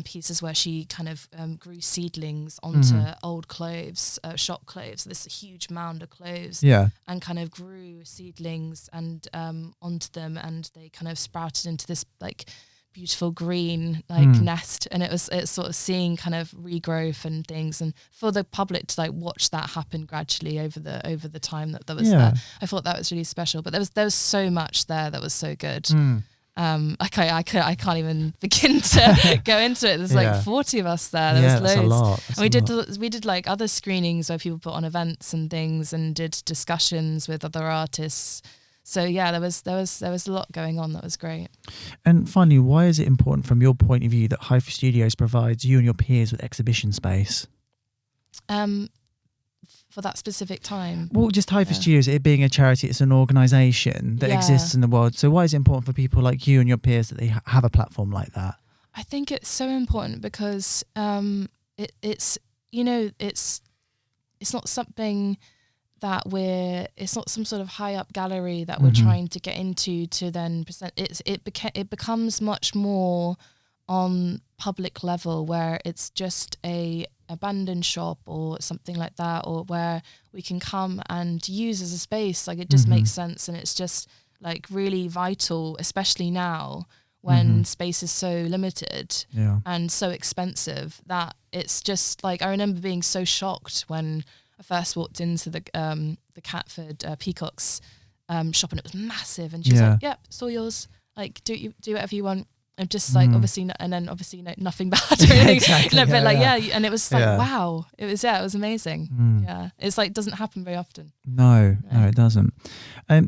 pieces where she kind of grew seedlings onto old clothes, shop clothes, this huge mound of clothes, and kind of grew seedlings and onto them, and they kind of sprouted into this like beautiful green like nest, and it's sort of seeing kind of regrowth and things, and for the public to like watch that happen gradually over the time that was there. I thought that was really special, but there was so much there that was so good. I can't even begin to go into it. There's like 40 of us there. There was loads. That's a lot. And we did like other screenings where people put on events and things and did discussions with other artists. So yeah, there was a lot going on that was great. And finally, why is it important from your point of view that Hypha Studios provides you and your peers with exhibition space? For that specific time. Well, just Hypha Studios, it being a charity, it's an organisation that exists in the world. So why is it important for people like you and your peers that they have a platform like that? I think it's so important because it's not something that it's not some sort of high up gallery that we're trying to get into to then present. It becomes much more on public level, where it's just a abandoned shop or something like that, or where we can come and use as a space. Like, it just makes sense, and it's just like really vital, especially now when space is so limited and so expensive, that it's just like, I remember being so shocked when I first walked into the Catford Peacocks shop, and it was massive, and she was like, "Yep, it's all yours. Like, do whatever you want." I'm just like, obviously, nothing bad or anything. Exactly. But and it was like, wow, it was amazing. Yeah, it's like, doesn't happen very often. No, it doesn't.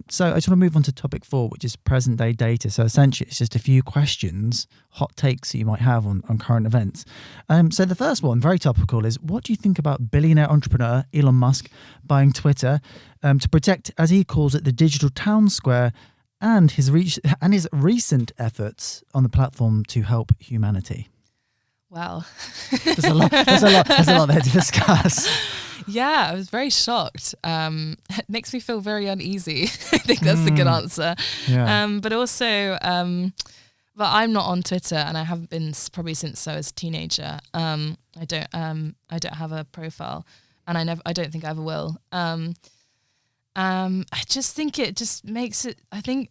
So I just want to move on to topic 4, which is present day data. So essentially, it's just a few questions, hot takes that you might have on current events. So the first one, very topical, is what do you think about billionaire entrepreneur Elon Musk buying Twitter to protect, as he calls it, the digital town square, and his recent efforts on the platform to help humanity? Wow. There's a lot there to discuss. Yeah, I was very shocked. It makes me feel very uneasy. I think that's a good answer. Yeah. But also, but I'm not on Twitter, and I haven't been probably since I was a teenager. I don't have a profile, and I don't think I ever will. I just think it just makes it. I think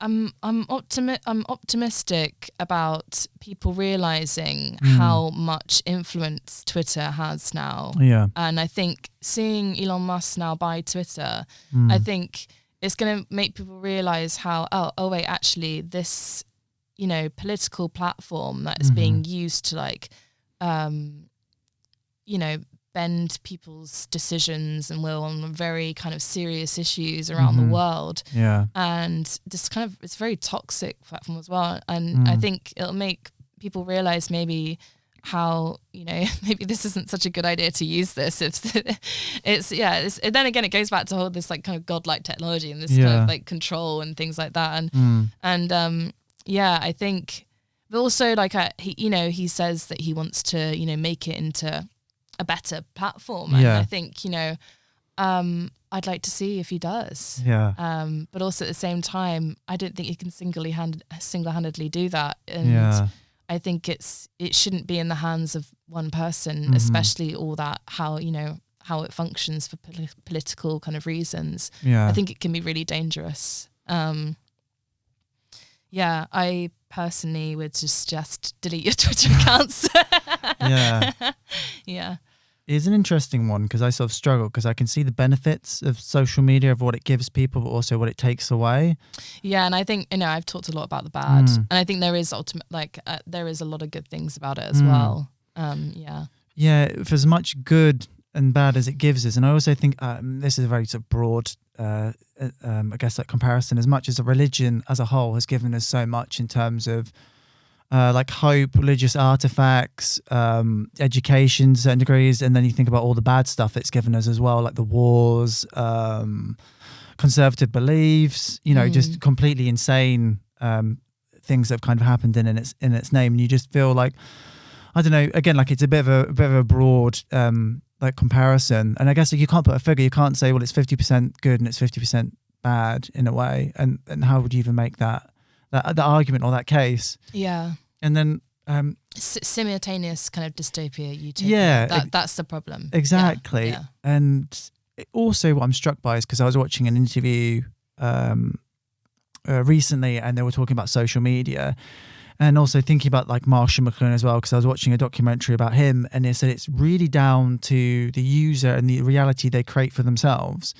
I'm optimistic about people realizing how much influence Twitter has now. Yeah, and I think seeing Elon Musk now buy Twitter, I think it's going to make people realize how oh wait, actually this political platform that is being used to like bend people's decisions and will on very kind of serious issues around the world. Yeah. And this kind of, it's a very toxic platform as well. And I think it'll make people realize maybe how, maybe this isn't such a good idea to use this. And then again, it goes back to all this like kind of godlike technology and this kind of like control and things like that. And I think, but also like, he says that he wants to, make it into a better platform, and I think I'd like to see if he does. But also at the same time, I don't think he can single-handedly do that, and I think it shouldn't be in the hands of one person, especially all that how it functions for political kind of reasons. I think it can be really dangerous. I personally would just delete your Twitter accounts. It's an interesting one, because I sort of struggle, because I can see the benefits of social media, of what it gives people, but also what it takes away. Yeah, and I think I've talked a lot about the bad, and I think there is there is a lot of good things about it as well. For as much good and bad as it gives us, and I also think this is a very sort of broad, I guess, like comparison. As much as a religion as a whole has given us so much in terms of like hope, religious artifacts, education to certain degrees, and then you think about all the bad stuff it's given us as well, like the wars, conservative beliefs, just completely insane things that have kind of happened in its name, and you just feel like, I don't know, again, like it's a bit of a broad like comparison, and I guess like you can't put a figure, you can't say, well, it's 50% good and it's 50% bad in a way, and how would you even make that argument or that case? And then simultaneous kind of dystopia, utopia. That's the problem. Exactly. And also what I'm struck by is, because I was watching an interview recently, and they were talking about social media, and also thinking about like Marshall McLuhan as well, because I was watching a documentary about him, and they said it's really down to the user and the reality they create for themselves.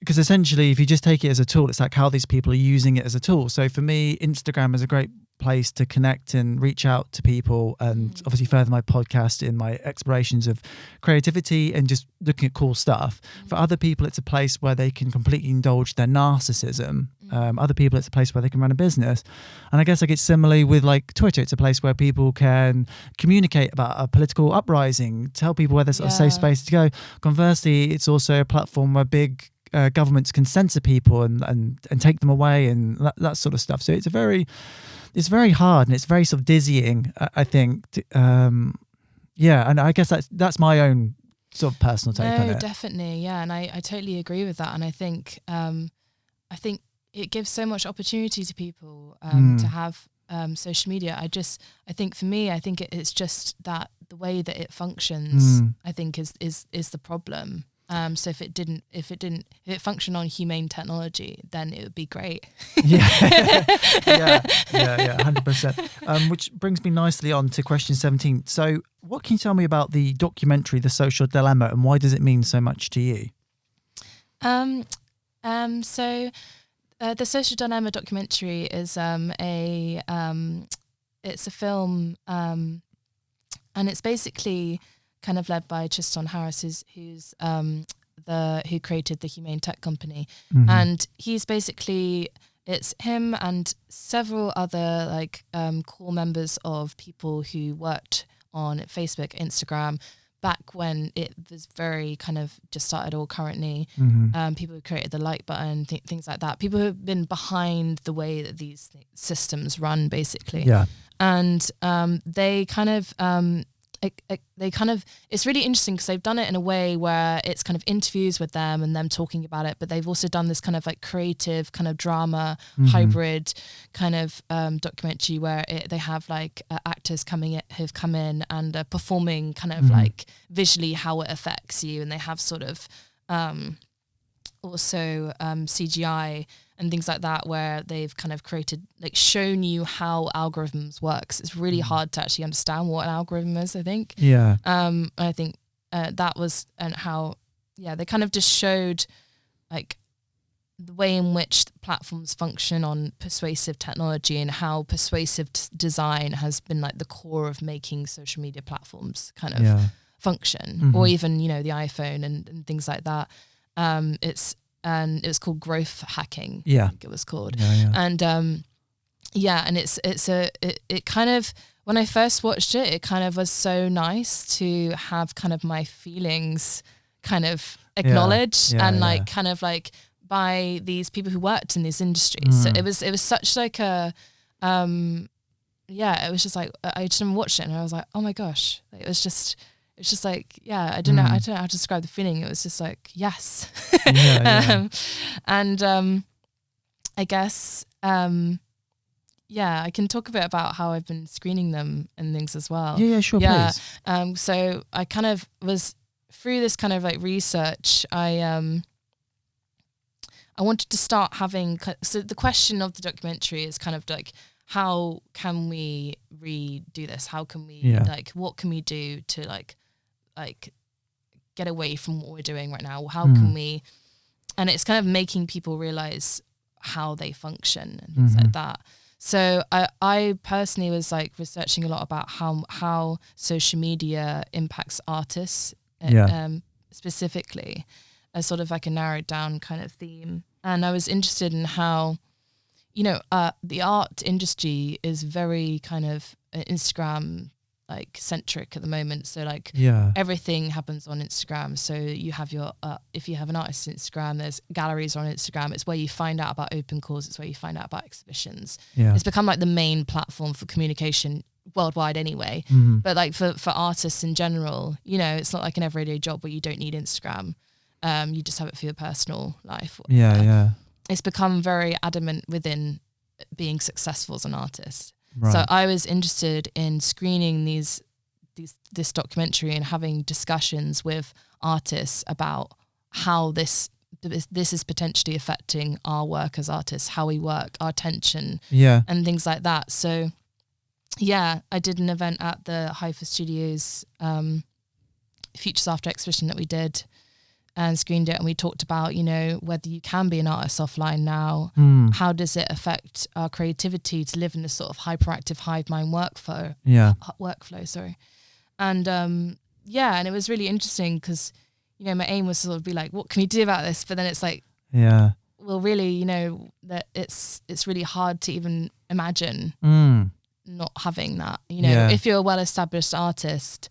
Because essentially, if you just take it as a tool, it's like how these people are using it as a tool. So for me, Instagram is a great place to connect and reach out to people, and obviously further my podcast in my explorations of creativity and just looking at cool stuff. For other people, it's a place where they can completely indulge their narcissism. Other people, it's a place where they can run a business. And I guess like it's similarly with like Twitter. It's a place where people can communicate about a political uprising, tell people where there's a safe space to go. Conversely, it's also a platform where big governments can censor people and take them away and that sort of stuff. So it's very hard and it's very sort of dizzying, I think. And I guess that's my own sort of personal take on it. No, definitely, yeah, and I totally agree with that. And I think it gives so much opportunity to people to have social media. I think for me, it's just that the way that it functions, I think is the problem. So if it functioned on humane technology, then it would be great. yeah, 100%. Which brings me nicely on to question 17. So what can you tell me about the documentary, The Social Dilemma, and why does it mean so much to you? So The Social Dilemma documentary is it's a film, and it's basically kind of led by Tristan Harris, who created the Humane Tech Company, and he's basically, it's him and several other like core members of people who worked on Facebook, Instagram, back when it was very kind of just started, or currently. People who created the like button, things like that. People who have been behind the way that these systems run, basically. Yeah, and they kind of. It's really interesting because they've done it in a way where it's kind of interviews with them and them talking about it, but they've also done this kind of like creative kind of drama hybrid kind of documentary where they have like actors who've come in and performing kind of like visually how it affects you, and they have sort of also CGI and things like that, where they've kind of shown you how algorithms works. It's really hard to actually understand what an algorithm is, I think. Yeah. I think that was, and how, they kind of just showed like the way in which platforms function on persuasive technology, and how persuasive design has been like the core of making social media platforms kind of function, or even, the iPhone and things like that. And it was called growth hacking. I think it was called. And and it kind of, when I first watched it, it kind of was so nice to have kind of my feelings kind of acknowledged and kind of like by these people who worked in these industries. So it was such like a it was just like, I just watched it and I was like, oh my gosh, it's just like, I don't know how to describe the feeling. It was just like, yes. And I guess, I can talk a bit about how I've been screening them and things as well. Yeah, sure, please. So I kind of was, through this kind of like research, I wanted to start having, so the question of the documentary is kind of like, how can we redo this? How can we, like, what can we do to like get away from what we're doing right now? How can we, and it's kind of making people realize how they function and things like that. So I personally was like researching a lot about how social media impacts artists, specifically, as sort of like a narrowed down kind of theme. And I was interested in how, the art industry is very kind of Instagram like centric at the moment. So like everything happens on Instagram. So you have your if you have an artist's Instagram, there's galleries on Instagram. It's where you find out about open calls. It's where you find out about exhibitions. It's become like the main platform for communication worldwide anyway. But like for artists in general, it's not like an everyday job where you don't need Instagram. You just have it for your personal life. It's become very adamant within being successful as an artist. Right. So I was interested in screening this documentary and having discussions with artists about how this is potentially affecting our work as artists, how we work, our attention, and things like that. So I did an event at the Haifa Studios Futures After exhibition that we did and screened it, and we talked about, you know, whether you can be an artist offline now. How does it affect our creativity to live in this sort of hyperactive hive mind workflow, sorry. And and it was really interesting because, you know, my aim was to sort of be like, what can we do about this? But then it's like, well, really, you know, that it's really hard to even imagine not having that, you know, if you're a well-established artist,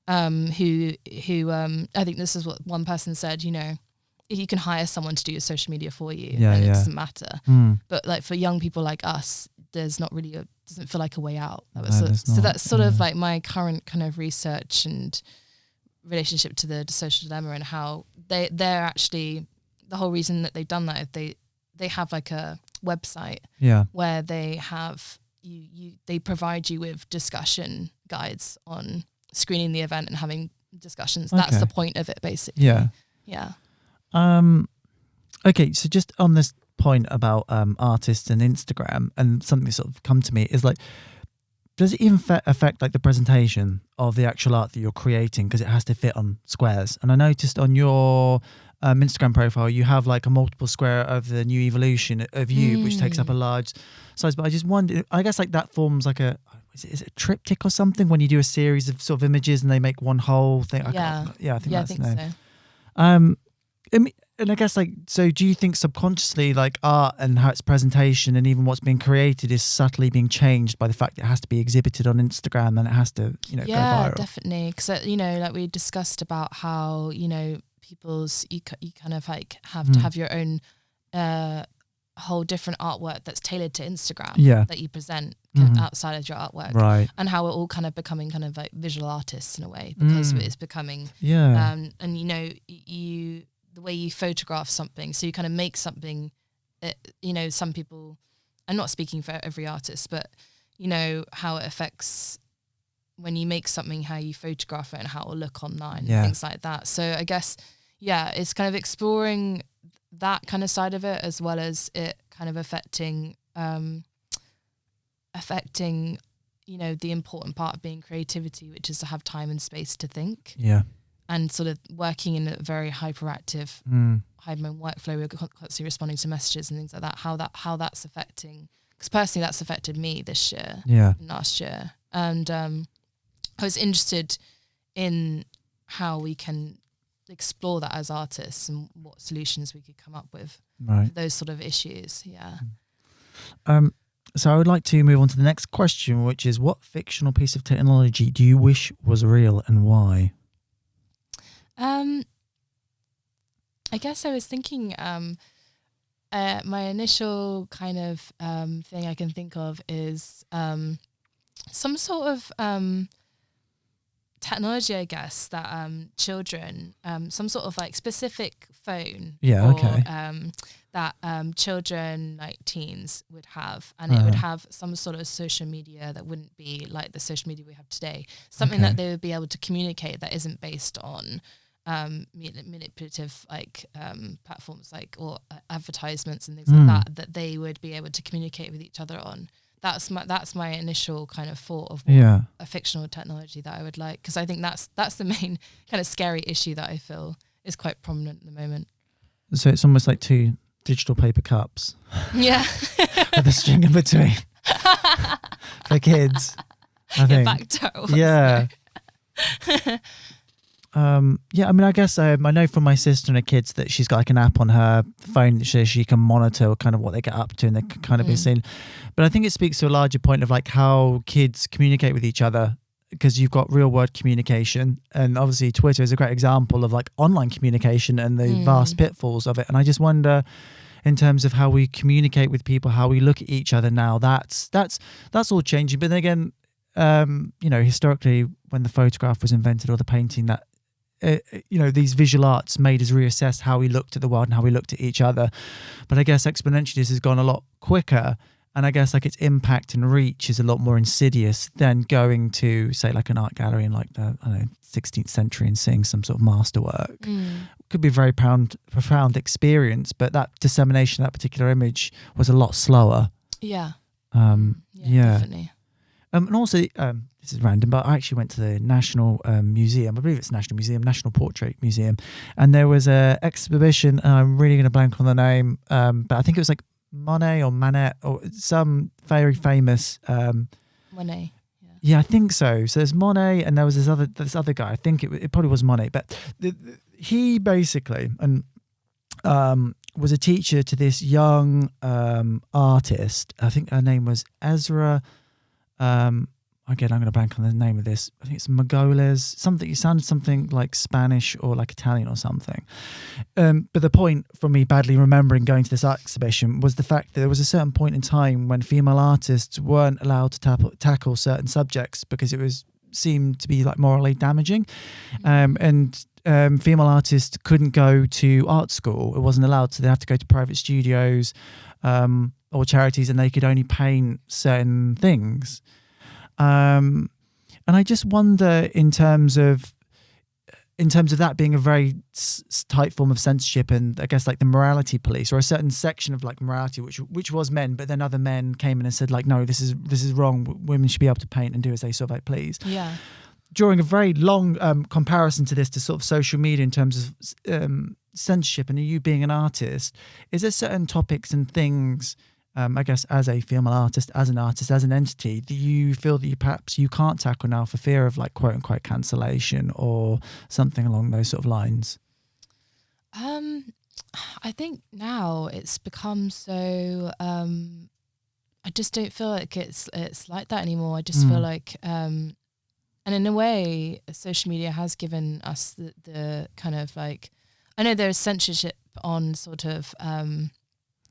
who I think this is what one person said, you know, if you can hire someone to do your social media for you, then it doesn't matter. But like for young people like us, there's not really doesn't feel like a way out. So that's sort of like my current kind of research and relationship to the social dilemma, and how they're actually, the whole reason that they've done that, they have like a website where they have they provide you with discussion guides on screening the event and having discussions. That's the point of it, basically. Okay, so just on this point about artists and Instagram, and something that's sort of come to me is like, does it even affect like the presentation of the actual art that you're creating, because it has to fit on squares? And I noticed on your Instagram profile you have like a multiple square of the new evolution of you, which takes up a large size. But I just wondered, I guess like that forms like is it a triptych or something, when you do a series of sort of images and they make one whole thing? I think that's the name. So. And I guess like, so do you think subconsciously like art and how its presentation and even what's being created is subtly being changed by the fact that it has to be exhibited on Instagram and it has to, you know, go viral? Yeah, definitely. Because, you know, like we discussed about how, you know, you kind of like have to have your own whole different artwork that's tailored to Instagram that you present outside of your artwork, right? And how we're all kind of becoming kind of like visual artists in a way, because it's becoming and you know, the way you photograph something, so you kind of make something, you know, some people, I'm not speaking for every artist, but you know how it affects when you make something, how you photograph it and how it will look online, things like that. So I guess it's kind of exploring that kind of side of it, as well as it kind of affecting you know, the important part of being creativity, which is to have time and space to think. And sort of working in a very hyperactive hive mind workflow, we're constantly responding to messages and things like that. How that's affecting, because personally that's affected me this year, and last year, and I was interested in how we can explore that as artists and what solutions we could come up with for those sort of issues. So I would like to move on to the next question, which is, what fictional piece of technology do you wish was real and why? I guess I was thinking my initial kind of thing I can think of is some sort of technology, I guess, that children, some sort of like specific phone that children, like teens, would have, and it would have some sort of social media that wouldn't be like the social media we have today, something that they would be able to communicate that isn't based on manipulative like platforms like or advertisements and things like that they would be able to communicate with each other on. That's my initial kind of thought of what a fictional technology that I would like, because I think that's the main kind of scary issue that I feel is quite prominent at the moment. So it's almost like two digital paper cups. With a string in between for kids, I think. Back I mean, I guess I know from my sister and her kids that she's got like an app on her phone that she can monitor kind of what they get up to, and they can kind of be seen. But I think it speaks to a larger point of like how kids communicate with each other, because you've got real world communication, and obviously Twitter is a great example of like online communication and the vast pitfalls of it. And I just wonder, in terms of how we communicate with people, how we look at each other now, that's all changing. But then again, you know, historically, when the photograph was invented or the painting, that you know, these visual arts made us reassess how we looked at the world and how we looked at each other. But I guess exponentially this has gone a lot quicker, and I guess like its impact and reach is a lot more insidious than going to, say, like an art gallery in like the 16th century and seeing some sort of masterwork. Could be a very profound experience, but that dissemination of that particular image was a lot slower. Definitely. And also, this is random, but I actually went to the National Museum. I believe it's National Portrait Museum, and there was a exhibition. And I'm really going to blank on the name, but I think it was like Monet or Manet or some very famous. Monet. Yeah, I think so. So there's Monet, and there was this other guy. I think it probably was Monet, but he basically was a teacher to this young artist. I think her name was Ezra. Again, I'm going to blank on the name of this. I think it's Magoles. Something. It sounded something like Spanish or like Italian or something. But the point for me badly remembering going to this exhibition was the fact that there was a certain point in time when female artists weren't allowed to tackle certain subjects because it seemed to be like morally damaging, and female artists couldn't go to art school. It wasn't allowed, so they have to go to private studios or charities, and they could only paint certain things. And I just wonder in terms of that being a very tight form of censorship, and I guess like the morality police, or a certain section of like morality which was men, but then other men came in and said like, no, this is wrong. Women should be able to paint and do as they sort of like please. Yeah. During a very long comparison to this, to sort of social media in terms of censorship, and you being an artist, is there certain topics and things, I guess, as a female artist, as an entity, that you feel that perhaps you can't tackle now for fear of like quote unquote cancellation or something along those sort of lines? I think now it's become so. I just don't feel like it's like that anymore. I just feel like. And in a way, social media has given us the kind of like, I know there's censorship on sort of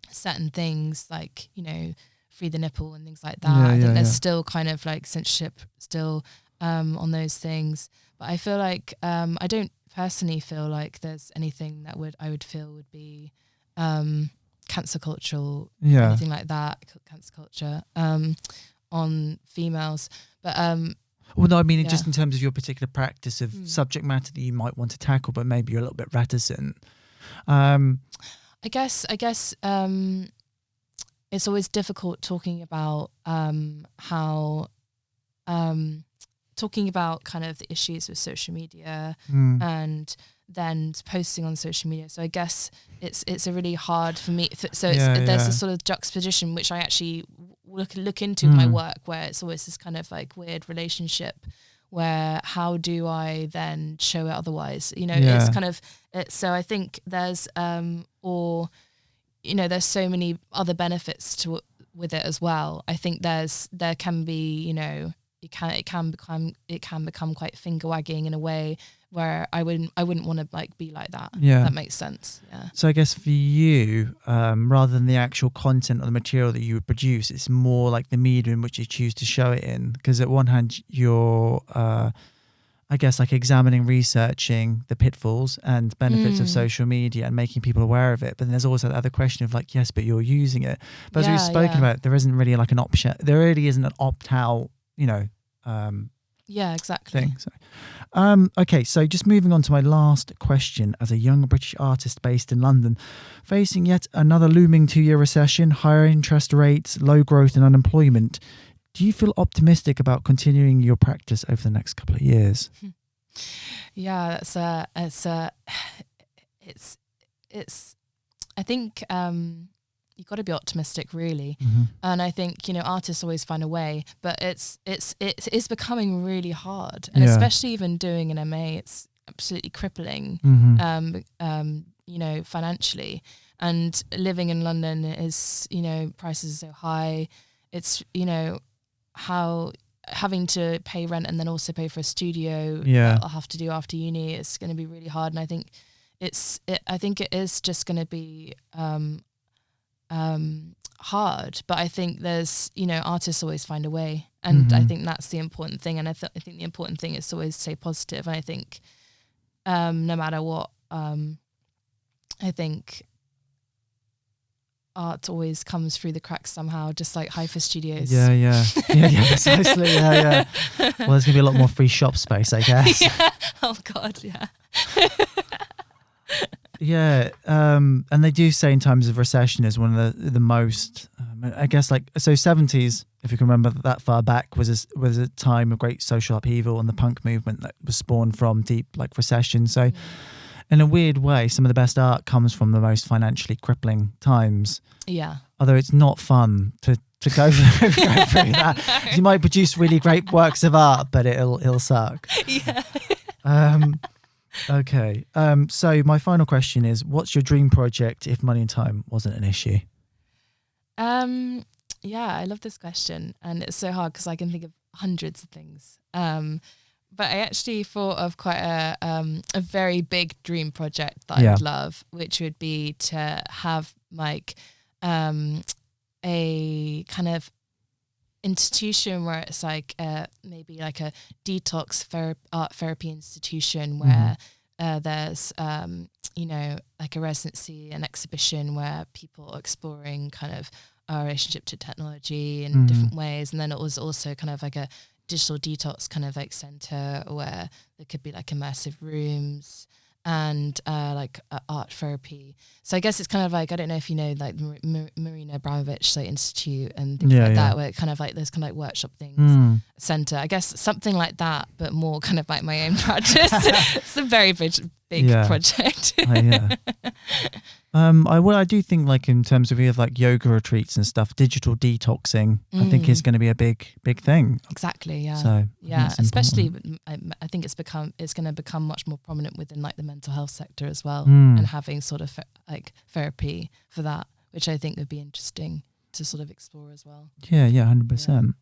certain things like, you know, free the nipple and things like that. I think there's still kind of like censorship still on those things. But I feel like I don't personally feel like there's anything that I would feel would be cancel cultural, anything like that, cancel culture on females. But well, no, I mean, just in terms of your particular practice of subject matter that you might want to tackle, but maybe you're a little bit reticent. I guess it's always difficult talking about talking about kind of the issues with social media and then posting on social media. So I guess it's a really hard for me. There's a sort of juxtaposition which I actually look into my work, where it's always this kind of like weird relationship where how do I then show it otherwise? You know, it's kind of so I think there's or you know, there's so many other benefits with it as well. I think there can be, you know, it can become quite finger wagging in a way where I wouldn't want to like be like that. Yeah, that makes sense. Yeah. So I guess for you, rather than the actual content or the material that you would produce, it's more like the medium in which you choose to show it in. Because at one hand, you're, I guess, like examining, researching the pitfalls and benefits of social media and making people aware of it. But then there's also the other question of like, yes, but you're using it. But as we've spoken about, there isn't really like an option. There really isn't an opt-out, you know. Yeah, exactly. Thing. So, okay, so just moving on to my last question. As a young British artist based in London, facing yet another looming 2-year recession, higher interest rates, low growth and unemployment, do you feel optimistic about continuing your practice over the next couple of years? Yeah, I think you've got to be optimistic, really. And I think, you know, artists always find a way, but it's becoming really hard, and especially even doing an MA, it's absolutely crippling, you know, financially. And living in London is, you know, prices are so high. It's, you know, how having to pay rent and then also pay for a studio that I'll have to do after uni, it's going to be really hard. And I think I think it is just going to be hard, but I think there's, you know, artists always find a way, and I think that's the important thing. And I think the important thing is to always stay positive. And I think no matter what, I think art always comes through the cracks somehow, just like Hi-Fi Studios. Yeah, precisely. Well, there's gonna be a lot more free shop space, I guess. Oh God, yeah. Yeah, and they do say in times of recession is one of the most, I guess, like, so 70s if you can remember that far back, was a time of great social upheaval and the punk movement that was spawned from deep like recession. So in a weird way, some of the best art comes from the most financially crippling times. Yeah. Although it's not fun to go through that. You might produce really great works of art, but it'll suck. Yeah. Okay. So my final question is, what's your dream project if money and time wasn't an issue? Yeah, I love this question, and it's so hard because I can think of hundreds of things. But I actually thought of quite a very big dream project that I would love, which would be to have like a kind of institution where it's like maybe like a detox art therapy institution where there's like a residency, an exhibition where people are exploring kind of our relationship to technology in different ways, and then it was also kind of like a digital detox kind of like center where there could be like immersive rooms and like art therapy. So I guess it's kind of like, I don't know if you know like Marina Abramovich like Institute and things like that, where it kind of like there's kind of like workshop things, center. I guess something like that, but more kind of like my own practice. It's a very big project. I do think like in terms of like yoga retreats and stuff, digital detoxing, I think is going to be a big thing. Exactly. Yeah. So especially I think it's going to become much more prominent within like the mental health sector as well, and having sort of like therapy for that, which I think would be interesting to sort of explore as well. Yeah, 100%.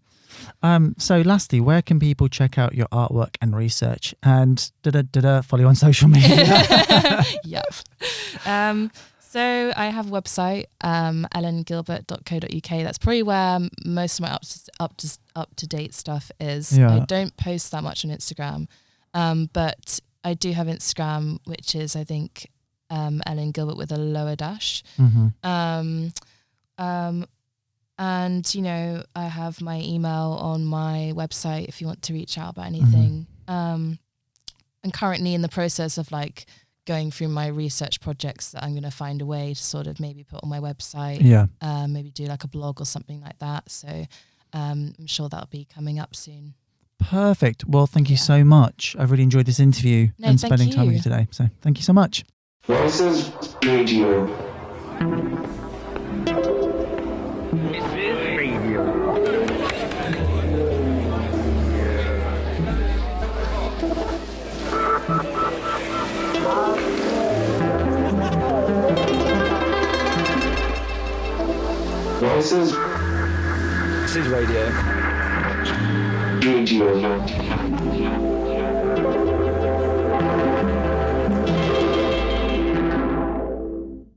So lastly, where can people check out your artwork and research, and follow you on social media? So I have a website, ellengilbert.co.uk. That's probably where most of my up to date stuff is. I don't post that much on Instagram, but I do have Instagram, which is I think Ellen Gilbert with a lower dash. And I have my email on my website if you want to reach out about anything. I'm currently in the process of like going through my research projects that I'm going to find a way to sort of maybe put on my website. Maybe do like a blog or something like that. So I'm sure that'll be coming up soon. Perfect. Well, thank you so much. I've really enjoyed this interview and spending time with you today. So thank you so much. Voices Radio. Voices This is radio. Radio.